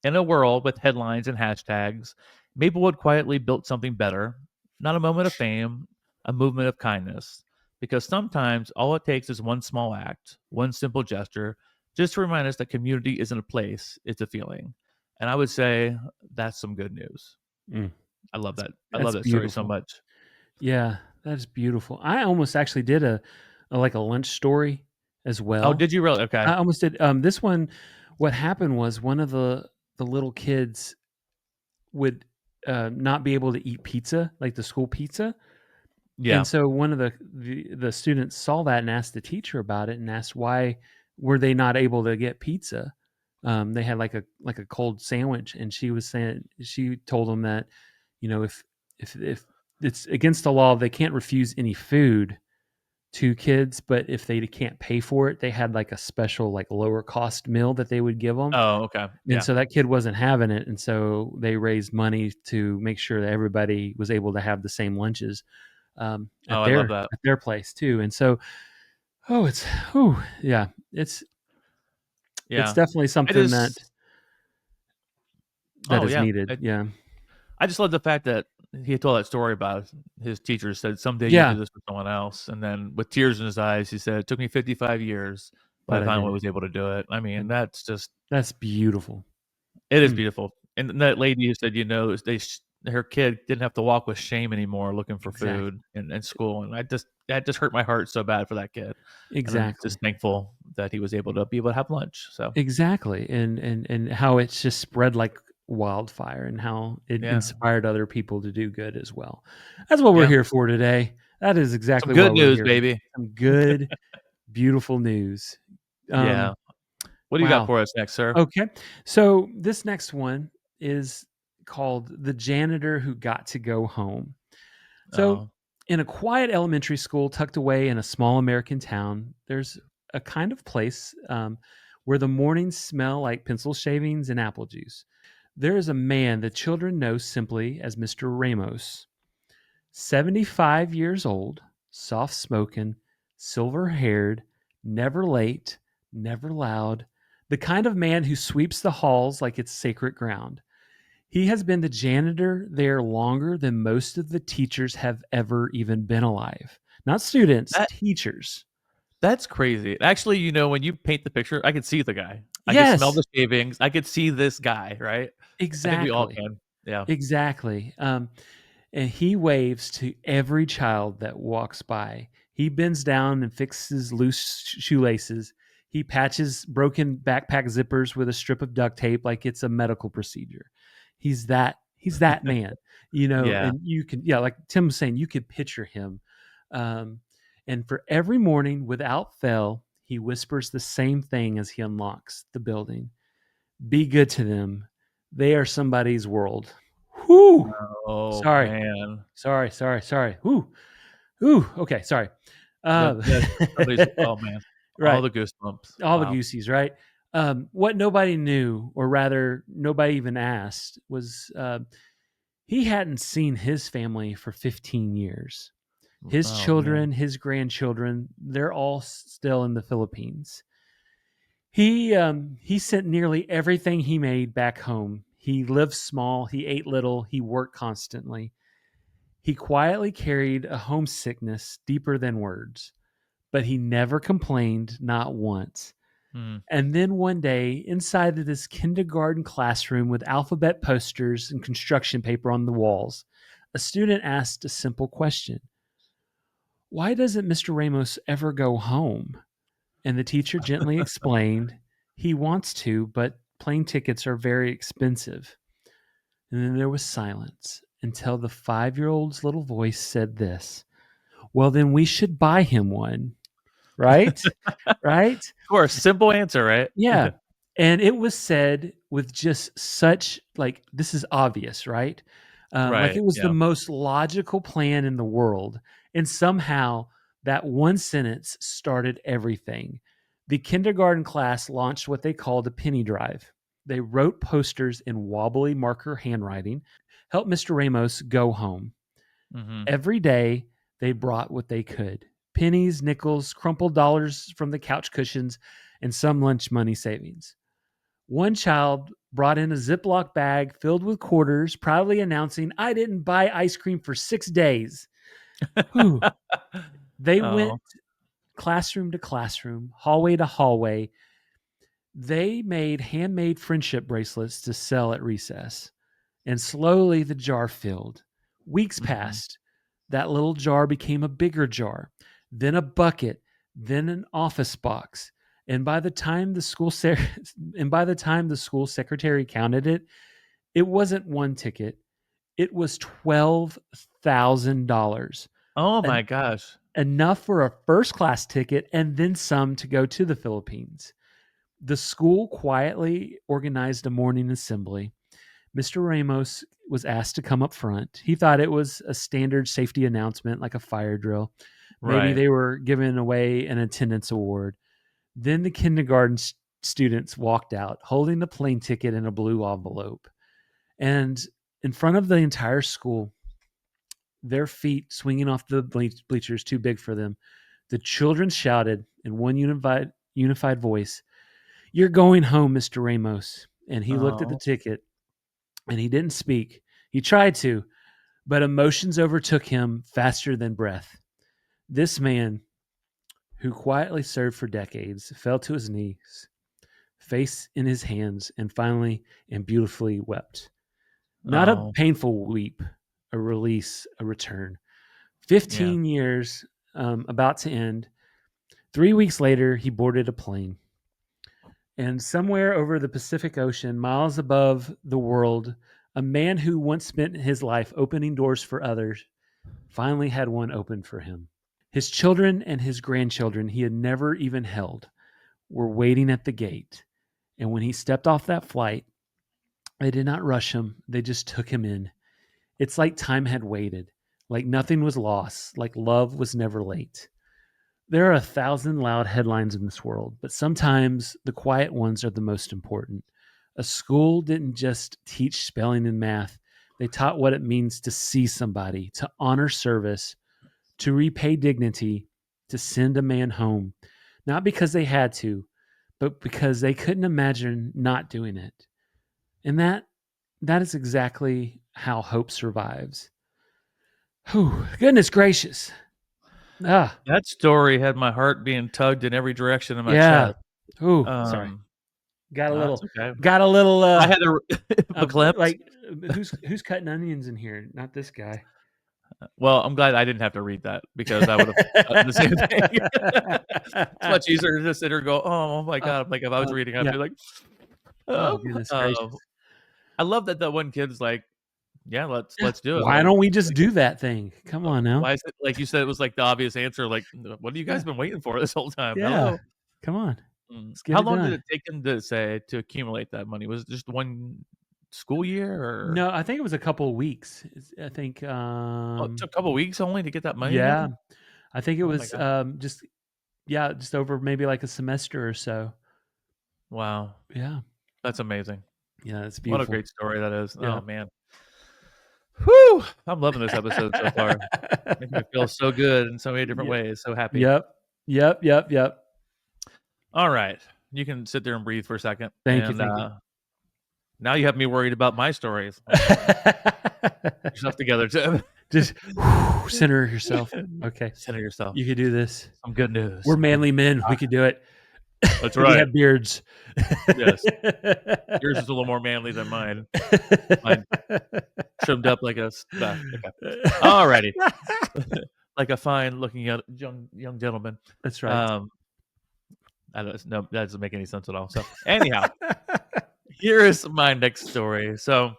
In a world with headlines and hashtags, Maplewood quietly built something better, not a moment of fame, a movement of kindness. Because sometimes all it takes is one small act, one simple gesture, just to remind us that community isn't a place, it's a feeling. And I would say that's some good news. Mm. I love that. I love That's that story so beautiful. much. Yeah, that's beautiful. I almost actually did a like a lunch story as Oh, well. did you really? Okay. I almost did. This one, what happened was one of the little kids would not be able to eat pizza, like the school pizza. Yeah. And so one of the students saw that and asked the teacher about it and asked why were they not able to get pizza? They had like a cold sandwich, and she told them that, if it's against the law, they can't refuse any food to kids, but if they can't pay for it, they had like a special like lower cost meal that they would give them. Oh, okay. And Yeah. so that kid wasn't having it, and so they raised money to make sure that everybody was able to have the same lunches Oh, at I love their that. at their place too. And so, oh, yeah, it's Yeah. definitely I something that just that Oh, is yeah. needed. Yeah, I just love the fact that he told that story about his teacher said, "Someday you'll do yeah, this with someone else." And then with tears in his eyes, he said, "It took me 55 years, but but I I did finally it. was able to do it." I mean, And that's just that's beautiful. it is Mm, beautiful. And that lady who said, her kid didn't have to walk with shame anymore looking for food exactly, in school, and that just hurt my heart so bad for that kid. And I'm exactly. just thankful that he was able to have lunch. So Exactly, and how it's just spread like wildfire, and how it yeah, inspired other people to do good as well. That's what we're yeah, here for today. That is some exactly why good we're news, here. baby. Some good, beautiful news. Yeah. Um, What do you got wow. for us next, sir? Okay. So this next one is called The Janitor Who Got to Go Home. So, Oh, in a quiet elementary school tucked away in a small American town, there's a kind of place where the mornings smell like pencil shavings and apple juice. There is a man the children know simply as Mr. Ramos, 75 years old, soft spoken, silver haired, never late, never loud, the kind of man who sweeps the halls like it's sacred ground. He has been the janitor there longer than most of the teachers have ever even been alive. Not students, that teachers. that's crazy. Actually, when you paint the picture, I could see the guy. I could smell Yes, the shavings. I could see this guy, right? I think we all exactly. can. Yeah. Exactly. And he waves to every child that walks by. He bends down and fixes loose shoelaces. He patches broken backpack zippers with a strip of duct tape like it's a medical procedure. He's that man, Yeah. and you can, yeah, like Tim was saying, you could picture him. Um, and for every morning without fail, he whispers the same thing as he unlocks the building. Be good to them. They are somebody's world. Whoo! Oh, Sorry. man. Sorry. Ooh. Okay. Sorry. Yep, Uh, yes, somebody's oh, man. All right. the goosebumps. All the Wow. goosies, right? What nobody knew, or rather, nobody even asked, was he hadn't seen his family for 15 years. His Oh, man. children, his grandchildren, they're all still in the Philippines. He sent nearly everything he made back home. He lived small, he ate little, he worked constantly. He quietly carried a homesickness deeper than words, but he never complained, not once. Mm. And then one day, inside of this kindergarten classroom with alphabet posters and construction paper on the walls, a student asked a simple question: why doesn't Mr. Ramos ever go home? And the teacher gently explained, he wants to, but plane tickets are very expensive. And then there was silence until the 5-year old's little voice said this: well, then we should buy him one. Right? Right? Of course, simple answer, right? Yeah. And it was said with just such, like, this is obvious, right? Like Right, it was the yeah. most logical plan in the world. And somehow that one sentence started everything. The kindergarten class launched what they called a penny drive. They wrote posters in wobbly marker handwriting, help Mr. Ramos go home. Mhm. Every day they brought what they could: pennies, nickels, crumpled dollars from the couch cushions, and some lunch money savings. One child brought in a Ziploc bag filled with quarters, proudly announcing, I didn't buy ice cream for 6 days. Whew. They Oh. went classroom to classroom, hallway to hallway. They made handmade friendship bracelets to sell at recess. And slowly the jar filled. Weeks Mhm. passed. That little jar became a bigger jar, then a bucket, then an office box. And by the time the school and by the time the school secretary counted it, it wasn't one ticket. It was $12,000. Oh An my gosh. enough for a first class ticket and then some to go to the Philippines. The school quietly organized a morning assembly. Mr. Ramos was asked to come up front. He thought it was a standard safety announcement, like a fire drill. Maybe Right. they were giving away an attendance award. Then the kindergarten students walked out, holding the plane ticket in a blue envelope. And in front of the entire school, their feet swinging off the bleachers too big for them, the children shouted in one unified voice, "You're going home, Mr. Ramos." And he looked at the Oh, ticket and he didn't speak. He tried to, but emotions overtook him faster than breath. This man, who quietly served for decades, fell to his knees, face in his hands, and finally and beautifully wept. Not a oh, painful weep, a release, a return. yeah. 15 years about to end. 3 weeks later, he boarded a plane. And somewhere over the Pacific Ocean, miles above the world, a man who once spent his life opening doors for others finally had one open for him. His children and his grandchildren he had never even held were waiting at the gate. And when he stepped off that flight, they did not rush him, they just took him in. It's like time had waited, like nothing was lost, like love was never late. There are 1,000 loud headlines in this world, but sometimes the quiet ones are the most important. A school didn't just teach spelling and math, they taught what it means to see somebody, to honor service, to repay dignity, to send a man home, not because they had to, but because they couldn't imagine not doing it. And that is exactly how hope survives. Whew, goodness gracious. Ah, That story had my heart being tugged in every direction in my yeah. chest. Ooh, sorry. Um, Got a no, that's little okay. got a little I had to verklempt. like who's cutting onions in here? Not this guy. Well, I'm glad I didn't have to read that because I would have done the same thing. It's much easier to just sit here and go, "Oh my Uh, god!" Like if I was reading, I'd yeah. be like, Oh "Oh." goodness gracious. I love that one kid's like, "Yeah, let's do it." Why Like, don't we just do that thing? Come on now. why is it like you said? It was like the obvious answer. Like, what have you Yeah. guys been waiting for this whole time? Yeah. Hello. Come on. Mm. Let's get How it long did done. it take him to say to accumulate that money? Was it just one school year, or No, I think it was a couple of weeks. I think oh, it took a couple weeks only to get that money yeah. together? I think it Oh my was god! just over maybe like a semester or so. Wow, Yeah. that's amazing. Yeah, it's What a beautiful. great story that is. Yeah. Oh man. Whew! I'm loving this episode so far. Making me feel so good in so many different Yep. ways, so happy. Yep. Yep. Yep. Yep. All right. You can sit there and breathe for a second. Thank you. And Thank you. now you have me worried about my stories. Get yourself together, Tim. Just center yourself. Okay. Center yourself. You could do this. Some good news. We're manly men. We could do it. That's We right. have beards. Yes. Yours is a little more manly than mine. Mine trimmed up like a okay. Alrighty. Like a fine looking young gentleman. That's right. I don't no, that doesn't make any sense at all. So anyhow, here is my next story. So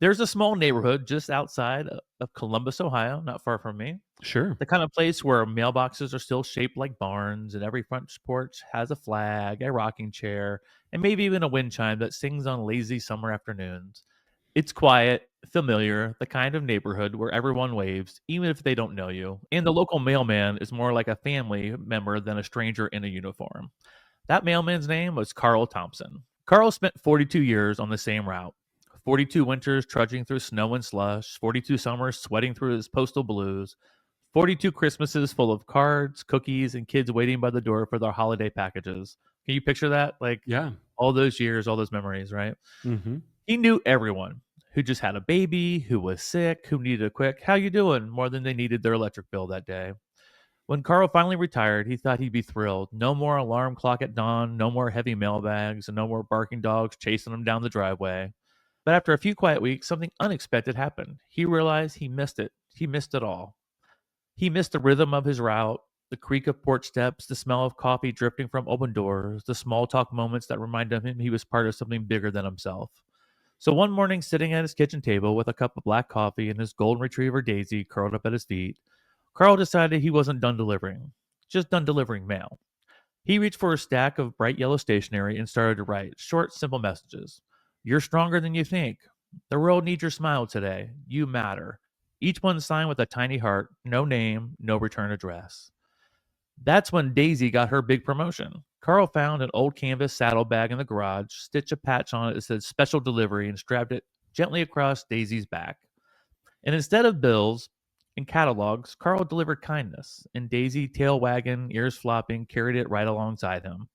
there's a small neighborhood just outside of Columbus, Ohio, not far from me. Sure. The kind of place where mailboxes are still shaped like barns, and every front porch has a flag, a rocking chair, and maybe even a wind chime that sings on lazy summer afternoons. It's quiet, familiar, the kind of neighborhood where everyone waves, even if they don't know you. And the local mailman is more like a family member than a stranger in a uniform. That mailman's name was Carl Thompson. Carl spent 42 years on the same route. 42 winters trudging through snow and slush, 42 summers sweating through his postal blues, 42 Christmases full of cards, cookies, and kids waiting by the door for their holiday packages. Can you picture that? Like Yeah. all those years, all those memories, right? Mm-hmm. He knew everyone who just had a baby, who was sick, who needed a quick, how you doing, more than they needed their electric bill that day. When Carl finally retired, he thought he'd be thrilled. No more alarm clock at dawn, no more heavy mailbags, and no more barking dogs chasing him down the driveway. But after a few quiet weeks, something unexpected happened. He realized he missed it. He missed it all. He missed the rhythm of his route, the creak of porch steps, the smell of coffee drifting from open doors, the small talk moments that reminded him he was part of something bigger than himself. So one morning, sitting at his kitchen table with a cup of black coffee and his golden retriever Daisy curled up at his feet, Carl decided he wasn't done delivering, just done delivering mail. He reached for a stack of bright yellow stationery and started to write short, simple messages. You're stronger than you think. The world needs your smile today. You matter. Each one signed with a tiny heart, no name, no return address. That's when Daisy got her big promotion. Carl found an old canvas saddlebag in the garage, stitched a patch on it that said special delivery, and strapped it gently across Daisy's back. And instead of bills and catalogs, Carl delivered kindness, and Daisy, tail wagging, ears flopping, carried it right alongside him.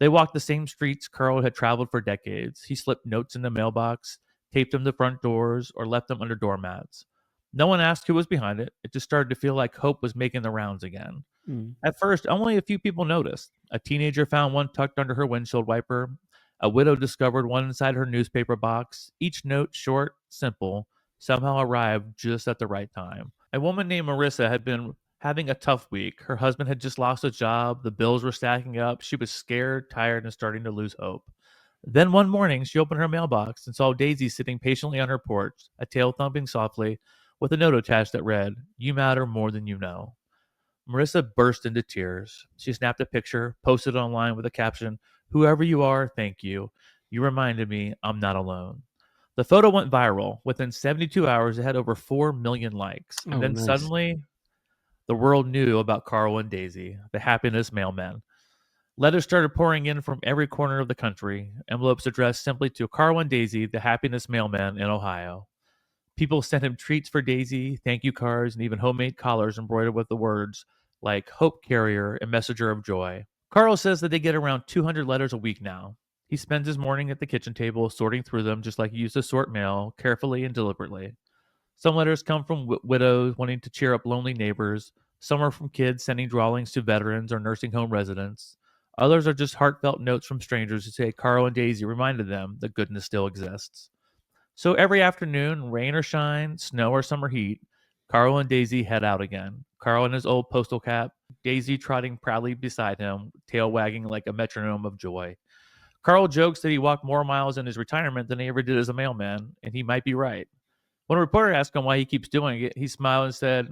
They walked the same streets Carl had traveled for decades. He slipped notes in the mailbox, taped them to front doors, or left them under doormats. No one asked who was behind it. It just started to feel like hope was making the rounds again. Mm. At first, only a few people noticed. A teenager found one tucked under her windshield wiper. A widow discovered one inside her newspaper box. Each note, short, simple, somehow arrived just at the right time. A woman named Marissa had been having a tough week. Her husband had just lost a job. The bills were stacking up. She was scared, tired, and starting to lose hope. Then one morning, she opened her mailbox and saw Daisy sitting patiently on her porch, a tail thumping softly, with a note attached that read, You matter more than you know. Marissa burst into tears. She snapped a picture, posted it online with a caption, Whoever you are, thank you. You reminded me I'm not alone. The photo went viral. Within 72 hours, it had over 4 million likes. And Oh, then nice. suddenly, the world knew about Carl and Daisy, the happiness mailmen. Letters started pouring in from every corner of the country, envelopes addressed simply to Carl and Daisy, the happiness mailmen in Ohio. People sent him treats for Daisy, thank you cards, and even homemade collars embroidered with the words like Hope Carrier and Messenger of Joy. Carl says that they get around 200 letters a week now. He spends his morning at the kitchen table sorting through them just like he used to sort mail, carefully and deliberately. Some letters come from widows wanting to cheer up lonely neighbors. Some are from kids sending drawings to veterans or nursing home residents. Others are just heartfelt notes from strangers who say Carl and Daisy reminded them that goodness still exists. So every afternoon, rain or shine, snow or summer heat, Carl and Daisy head out again. Carl in his old postal cap, Daisy trotting proudly beside him, tail wagging like a metronome of joy. Carl jokes that he walked more miles in his retirement than he ever did as a mailman, and he might be right. When a reporter asked him why he keeps doing it, he smiled and said,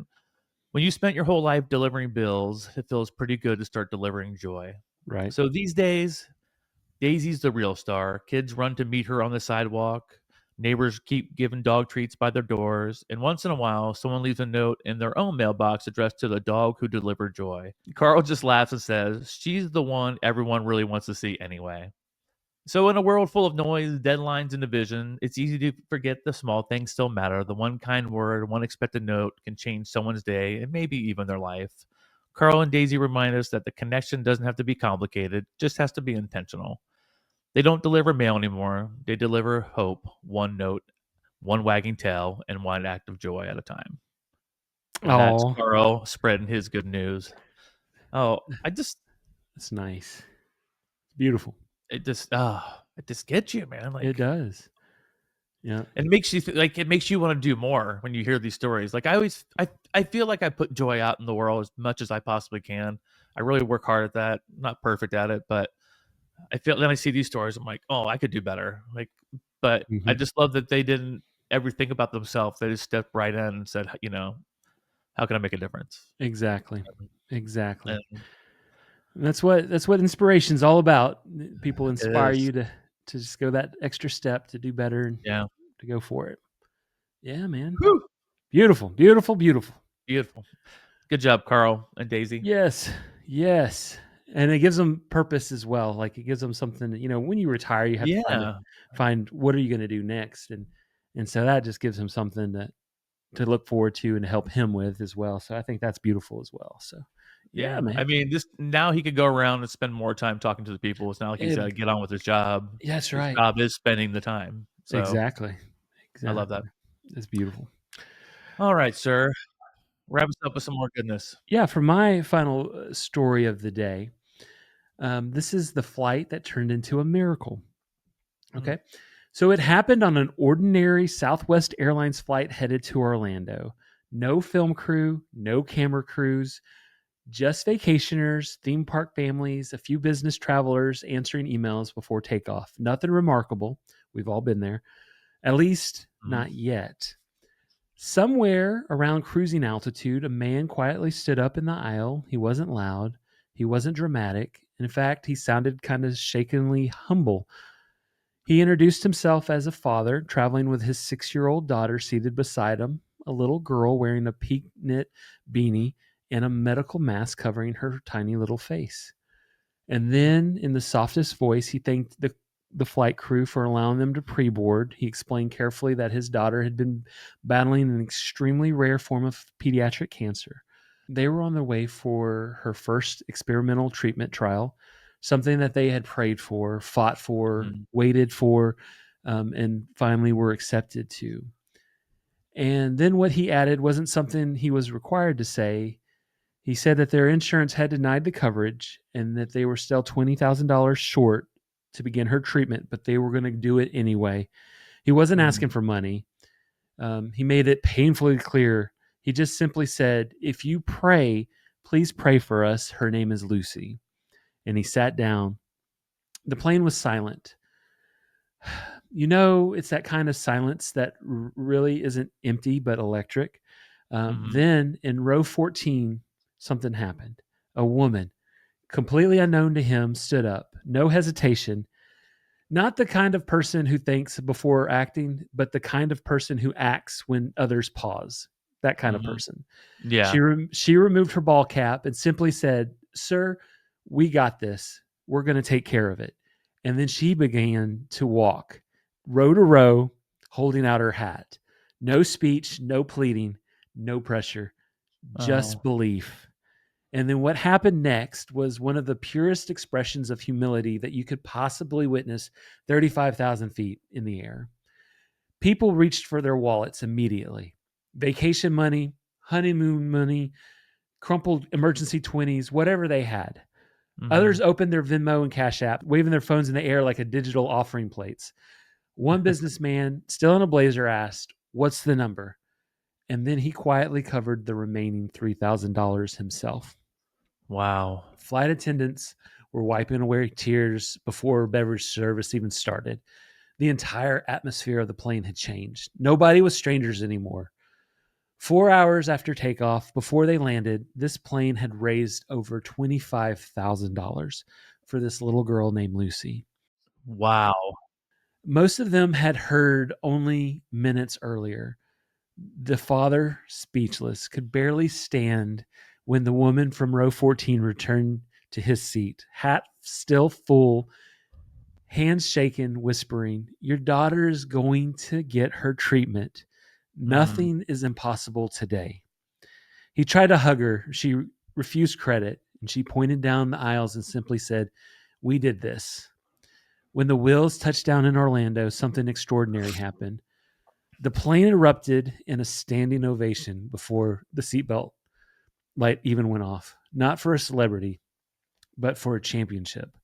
When you spent your whole life delivering bills, it feels pretty good to start delivering joy. Right. So these days, Daisy's the real star. Kids run to meet her on the sidewalk. Neighbors keep giving dog treats by their doors. And once in a while, someone leaves a note in their own mailbox addressed to the dog who delivered joy. Carl just laughs and says, She's the one everyone really wants to see anyway. So, in a world full of noise, deadlines, and division, it's easy to forget the small things still matter. The one kind word, one expected note can change someone's day and maybe even their life. Carl and Daisy remind us that the connection doesn't have to be complicated, just has to be intentional. They don't deliver mail anymore. They deliver hope, one note, one wagging tail, and one act of joy at a time. And that's Oh, Carl spreading his good news. Oh, that's nice. Beautiful. it just gets you, man. Like It does. Yeah. it makes you it makes you want to do more when you hear these stories. Like I feel like I put joy out in the world as much as I possibly can. I really work hard at that. I'm not perfect at it, but I feel then I see these stories, I'm like, oh, I could do better. Like, but I Mhm. just love that they didn't ever think about themselves. They just stepped right in and said, how can I make a difference? Exactly. Exactly. And And that's what inspiration's all about. People it inspire is, you to just go that extra step to do better and yeah, to go for it. Yeah, man. Whew. Beautiful. Beautiful. Beautiful. Beautiful. Good job, Carl and Daisy. Yes. Yes. And it gives them purpose as well. Like it gives them something, when you retire, you have to Yeah, find what are you going to do next? And so that just gives him something to look forward to and to help him with as well. So I think that's beautiful as well. So yeah, yeah. I man. mean, this now he could go around and spend more time talking to the people. It's not like he's got It, to get on with his job. that's His right. job is spending the time. So Exactly. I love that. Exactly. That's beautiful. All right, sir. Wrap us up with some more goodness. Yeah, for my final story of the day, this is the flight that turned into a miracle. Mm. Okay. So it happened on an ordinary Southwest Airlines flight headed to Orlando. No film crew, no camera crews, just vacationers, theme park families, a few business travelers answering emails before takeoff. Nothing remarkable. We've all been there. At least Mhm. not yet. Somewhere around cruising altitude, a man quietly stood up in the aisle. He wasn't loud. He wasn't dramatic. In fact, he sounded kind of shakenly humble. He introduced himself as a father, traveling with his 6-year-old daughter seated beside him, a little girl wearing a peak knit beanie and a medical mask covering her tiny little face. And then, in the softest voice, he thanked the flight crew for allowing them to pre board. He explained carefully that his daughter had been battling an extremely rare form of pediatric cancer. They were on their way for her first experimental treatment trial, something that they had prayed for, fought for, Mm. waited for, and finally were accepted to. And then what he added wasn't something he was required to say. He said that their insurance had denied the coverage and that they were still $20,000 short to begin her treatment, but they were going to do it anyway. He wasn't asking for money. He made it painfully clear. He just simply said, "If you pray, please pray for us. Her name is Lucy." And he sat down. The plane was silent. You know, it's that kind of silence that really isn't empty but electric. Then in row 14, something happened. A woman, completely unknown to him, stood up. No hesitation. Not the kind of person who thinks before acting, but the kind of person who acts when others pause. That kind of Mhm. person. Yeah. She removed her ball cap and simply said, "Sir, we got this. We're going to take care of it." And then she began to walk row to row, holding out her hat. No speech, no pleading, no pressure, just Oh. belief. And then what happened next was one of the purest expressions of humility that you could possibly witness 35,000 feet in the air. People reached for their wallets immediately. Vacation money, honeymoon money, crumpled emergency 20s, whatever they had. Others Mhm. opened their Venmo and Cash App, waving their phones in the air like a digital offering plates. One businessman, still in a blazer, asked, "What's the number?" And then he quietly covered the remaining $3,000 himself. Wow. Flight attendants were wiping away tears before beverage service even started. The entire atmosphere of the plane had changed. Nobody was strangers anymore. 4 hours after takeoff, before they landed, this plane had raised over $25,000 for this little girl named Lucy. Wow. Most of them had heard only minutes earlier. The father, speechless, could barely stand when the woman from row 14 returned to his seat, hat still full, hands shaken, whispering, "Your daughter is going to get her treatment. Mm. Nothing is impossible today." He tried to hug her. She refused credit, and she pointed down the aisles and simply said, "We did this." When the wheels touched down in Orlando, something extraordinary happened. The plane erupted in a standing ovation before the seatbelt light even went off. Not for a celebrity, but for a championship.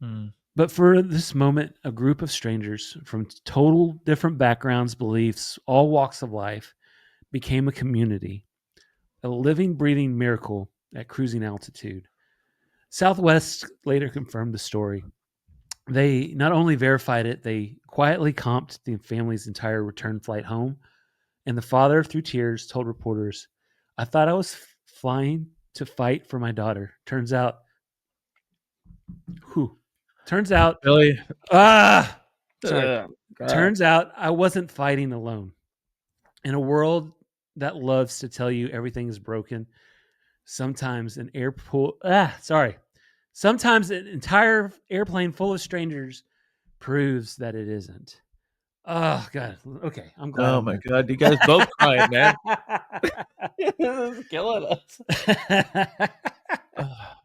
Mm. But for this moment, a group of strangers from total different backgrounds, beliefs, all walks of life became a community, a living, breathing miracle at cruising altitude. Southwest later confirmed the story. They not only verified it, they quietly comped the family's entire return flight home. And the father, through tears, told reporters, "I thought I was flying to fight for my daughter. Whew, turns out, Really? ah, sorry. God. Turns out I wasn't fighting alone. In a world that loves to tell you everything is broken, sometimes sometimes an entire airplane full of strangers proves that it isn't. Oh God. Okay, I'm glad Oh I'm my done. god, you guys both crying, man. This is killing us. Ugh.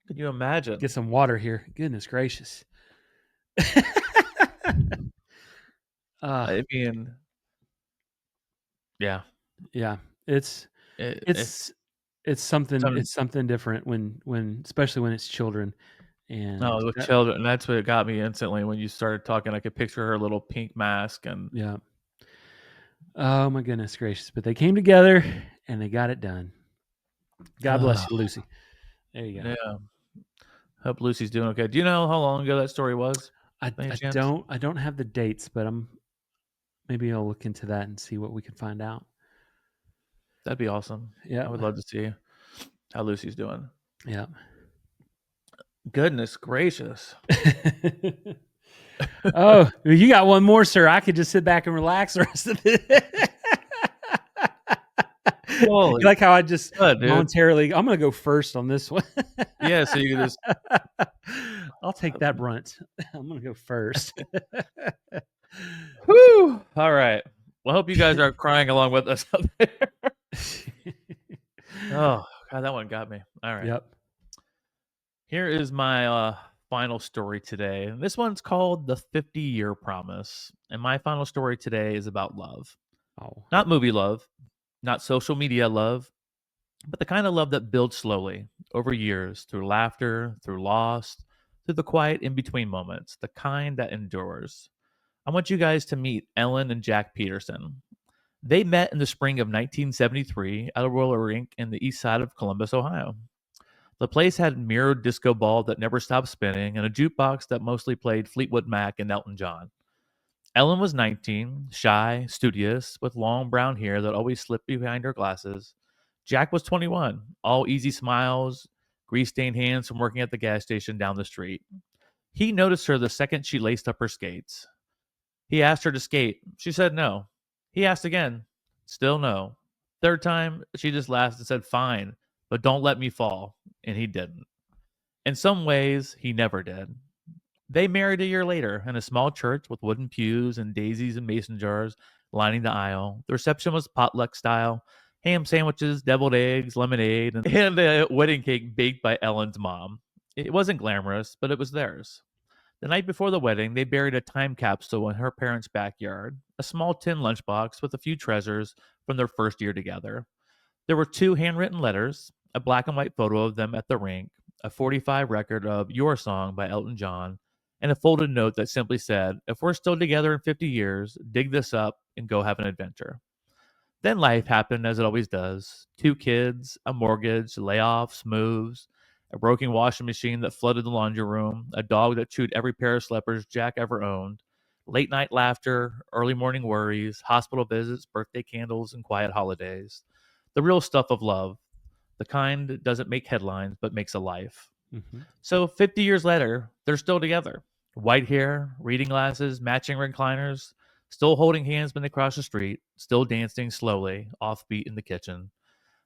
Can you imagine? Get some water here. Goodness gracious. uh, I mean, yeah, yeah, it's it's it's it's something some it's something different when especially when it's children no, and with children, that's what got me instantly when you started talking. I could picture her little pink mask and yeah. Oh my goodness gracious! But they came together and they got it done. God bless you, Lucy. There you go. yeah. Hope Lucy's doing okay. Do you know how long ago that story was? I, By any I chance? don't I don't have the dates, but I'm maybe I'll look into that and see what we can find out. That'd be awesome. Yeah. I would love to see how Lucy's doing. Yeah. Goodness gracious. Oh, you got one more, sir. I could just sit back and relax the rest of it. Holy You like how I just good, dude. momentarily, I'm going to go first on this one. Yeah, so you can just I'll take that brunt. I'm going to go first. whoo. All right. Well, I hope you guys are crying along with us out there. Oh, God, that one got me. All right. Yep. Here is my final story today. And this one's called The 50-Year Promise. And my final story today is about love. Oh. Not movie love, not social media love, but the kind of love that builds slowly over years through laughter, through loss, through the quiet in-between moments, the kind that endures. I want you guys to meet Ellen and Jack Peterson. They met in the spring of 1973 at a roller rink in the east side of Columbus, Ohio. The place had a mirrored disco ball that never stopped spinning and a jukebox that mostly played Fleetwood Mac and Elton John. Ellen was 19, shy, studious, with long brown hair that always slipped behind her glasses. Jack was 21, all easy smiles, grease-stained hands from working at the gas station down the street. He noticed her the second she laced up her skates. He asked her to skate. She said no. He asked again. Still no. Third time, she just laughed and said, "Fine, but don't let me fall." And he didn't. In some ways, he never did. They married a year later in a small church with wooden pews and daisies and mason jars lining the aisle. The reception was potluck style, ham sandwiches, deviled eggs, lemonade, and a wedding cake baked by Ellen's mom. It wasn't glamorous, but it was theirs. The night before the wedding, they buried a time capsule in her parents' backyard, a small tin lunchbox with a few treasures from their first year together. There were 2 handwritten letters, a black and white photo of them at the rink, a 45 record of Your Song by Elton John, and a folded note that simply said, "If we're still together in 50 years, dig this up and go have an adventure." Then life happened as it always does. 2 kids, a mortgage, layoffs, moves, a broken washing machine that flooded the laundry room, a dog that chewed every pair of slippers Jack ever owned, late night laughter, early morning worries, hospital visits, birthday candles, and quiet holidays. The real stuff of love, the kind that doesn't make headlines but makes a life. Mm-hmm. So 50 years later, they're still together. White hair, reading glasses, matching recliners, still holding hands when they cross the street, still dancing slowly, offbeat in the kitchen.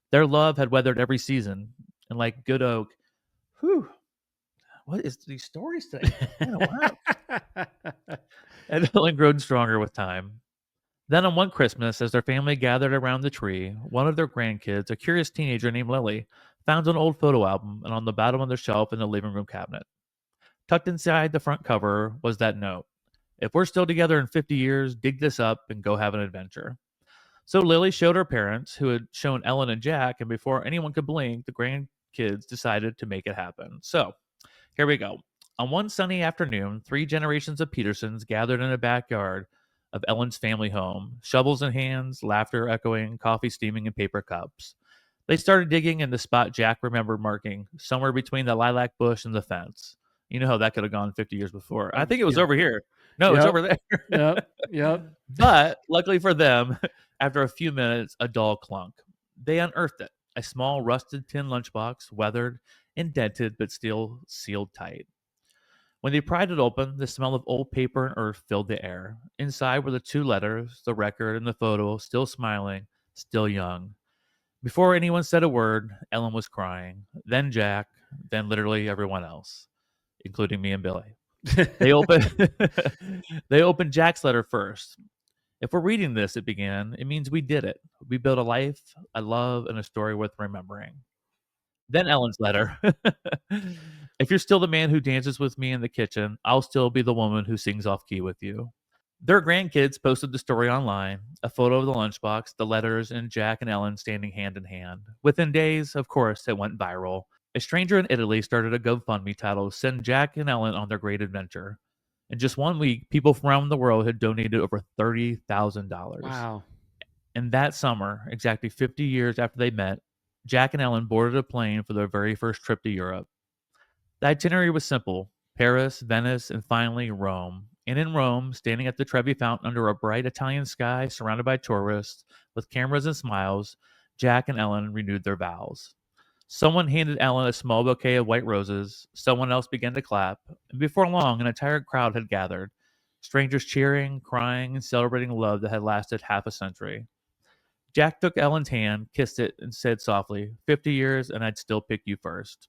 Their love had weathered every season, and like good oak, whew, what is these stories today? Wow. And only grown stronger with time. Then on one Christmas, as their family gathered around the tree, one of their grandkids, a curious teenager named Lily, found an old photo album and on the bottom of the shelf in the living room cabinet. Tucked inside the front cover was that note. "If we're still together in 50 years, dig this up and go have an adventure." So Lily showed her parents, who had shown Ellen and Jack, and before anyone could blink, the grandkids decided to make it happen. So here we go. On one sunny afternoon, 3 generations of Petersons gathered in a backyard of Ellen's family home, shovels in hands, laughter echoing, coffee steaming in paper cups. They started digging in the spot Jack remembered marking, somewhere between the lilac bush and the fence. You know how that could have gone 50 years before. I think it was over here. No, it's over there. Yep. But luckily for them, after a few minutes, a dull clunk. They unearthed it, a small rusted tin lunchbox, weathered, indented, but still sealed tight. When they pried it open, the smell of old paper and earth filled the air. Inside were the 2 letters, the record, and the photo, still smiling, still young. Before anyone said a word, Ellen was crying. Then Jack, then literally everyone else, including me and Billy. They opened they opened Jack's letter first. "If we're reading this," it began, "it means we did it. We built a life, a love, and a story worth remembering." Then Ellen's letter. "If you're still the man who dances with me in the kitchen, I'll still be the woman who sings off key with you." Their grandkids posted the story online, a photo of the lunchbox, the letters, and Jack and Ellen standing hand in hand. Within days, of course, it went viral. A stranger in Italy started a GoFundMe titled "Send Jack and Ellen on Their Great Adventure." In just 1 week, people from around the world had donated over $30,000. Wow. And that summer, exactly 50 years after they met, Jack and Ellen boarded a plane for their very first trip to Europe. The itinerary was simple: Paris, Venice, and finally Rome. And in Rome, standing at the Trevi Fountain under a bright Italian sky surrounded by tourists with cameras and smiles, Jack and Ellen renewed their vows. Someone handed Ellen a small bouquet of white roses. Someone else began to clap. And before long, an entire crowd had gathered. Strangers cheering, crying, and celebrating love that had lasted half a century. Jack took Ellen's hand, kissed it, and said softly, 50 years, and I'd still pick you first.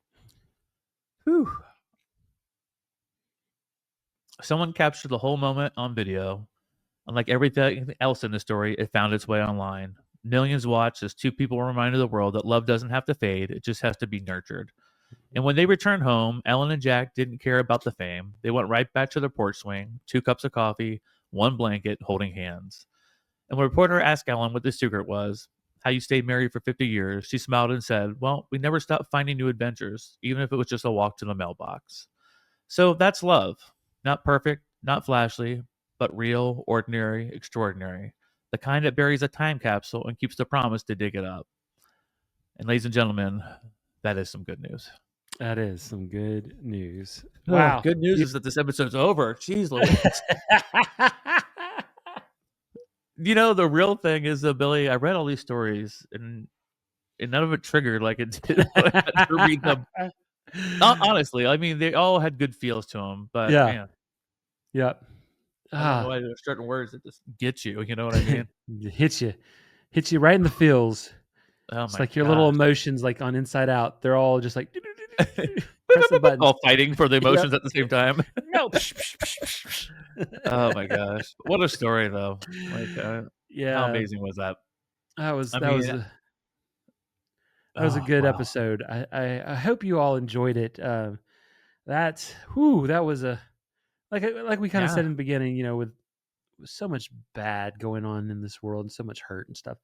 Whew. Someone captured the whole moment on video. Unlike everything else in the story, it found its way online. Millions watched as two people reminded the world that love doesn't have to fade, it just has to be nurtured. And when they returned home, Ellen and Jack didn't care about the fame. They went right back to their porch swing, 2 cups of coffee, 1 blanket, holding hands. And when a reporter asked Ellen what the secret was, how you stayed married for 50 years, she smiled and said, well, we never stopped finding new adventures, even if it was just a walk to the mailbox. So that's love. Not perfect, not flashy, but real, ordinary, extraordinary. The kind that buries a time capsule and keeps the promise to dig it up. And ladies and gentlemen, that is some good news. That is some good news. Wow. Good news is that this episode's over. Jeez Louise. You know, the real thing is, Billy, I read all these stories and none of it triggered like it did when I had to read them. Honestly, I mean, they all had good feels to them, but Yeah. man. Yep. I don't know why there's certain words that just get you. You know what I mean? Hits you right in the feels. Oh it's my like your little emotions, like on Inside Out. They're all just like press the button. All fighting for the emotions at the same time. No. Oh my gosh, what a story though! Like, how amazing was that? That was a good episode. I hope you all enjoyed it. That was a like we kind of said in the beginning. You know, with so much bad going on in this world and so much hurt and stuff,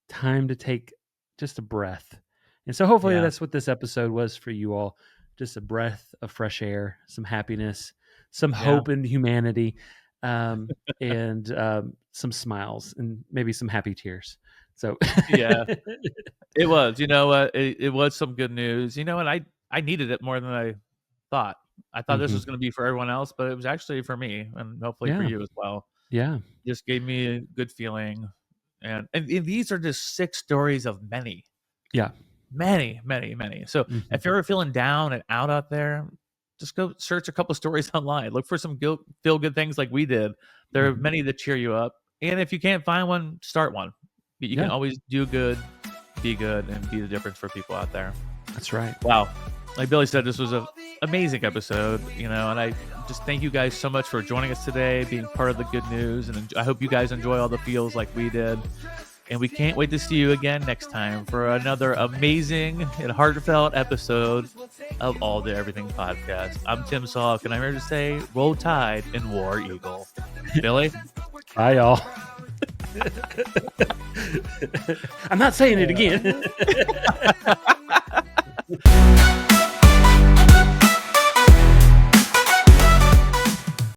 time to take just a breath. And so hopefully that's what this episode was for you all. Just a breath of fresh air, some happiness, some hope in humanity, and some smiles and maybe some happy tears. So it was, you know, it was some good news, you know, and I needed it more than I thought. I thought this was going to be for everyone else, but it was actually for me and hopefully for you as well. Yeah. Just gave me a good feeling. And these are just 6 stories of many. Yeah. Many. So if you're ever feeling down and out there, just go search a couple stories online. Look for some feel good things like we did. There are many that cheer you up. And if you can't find one, start one. You can always do good, be good, and be the difference for people out there. That's right. Wow. Like Billy said, this was an amazing episode, you know, and I just thank you guys so much for joining us today, being part of the good news. And I hope you guys enjoy all the feels like we did. And we can't wait to see you again next time for another amazing and heartfelt episode of All the Everything Podcast. I'm Tim Salk, and I'm here to say, roll tide and war eagle. Billy? Bye, y'all. I'm not saying it again.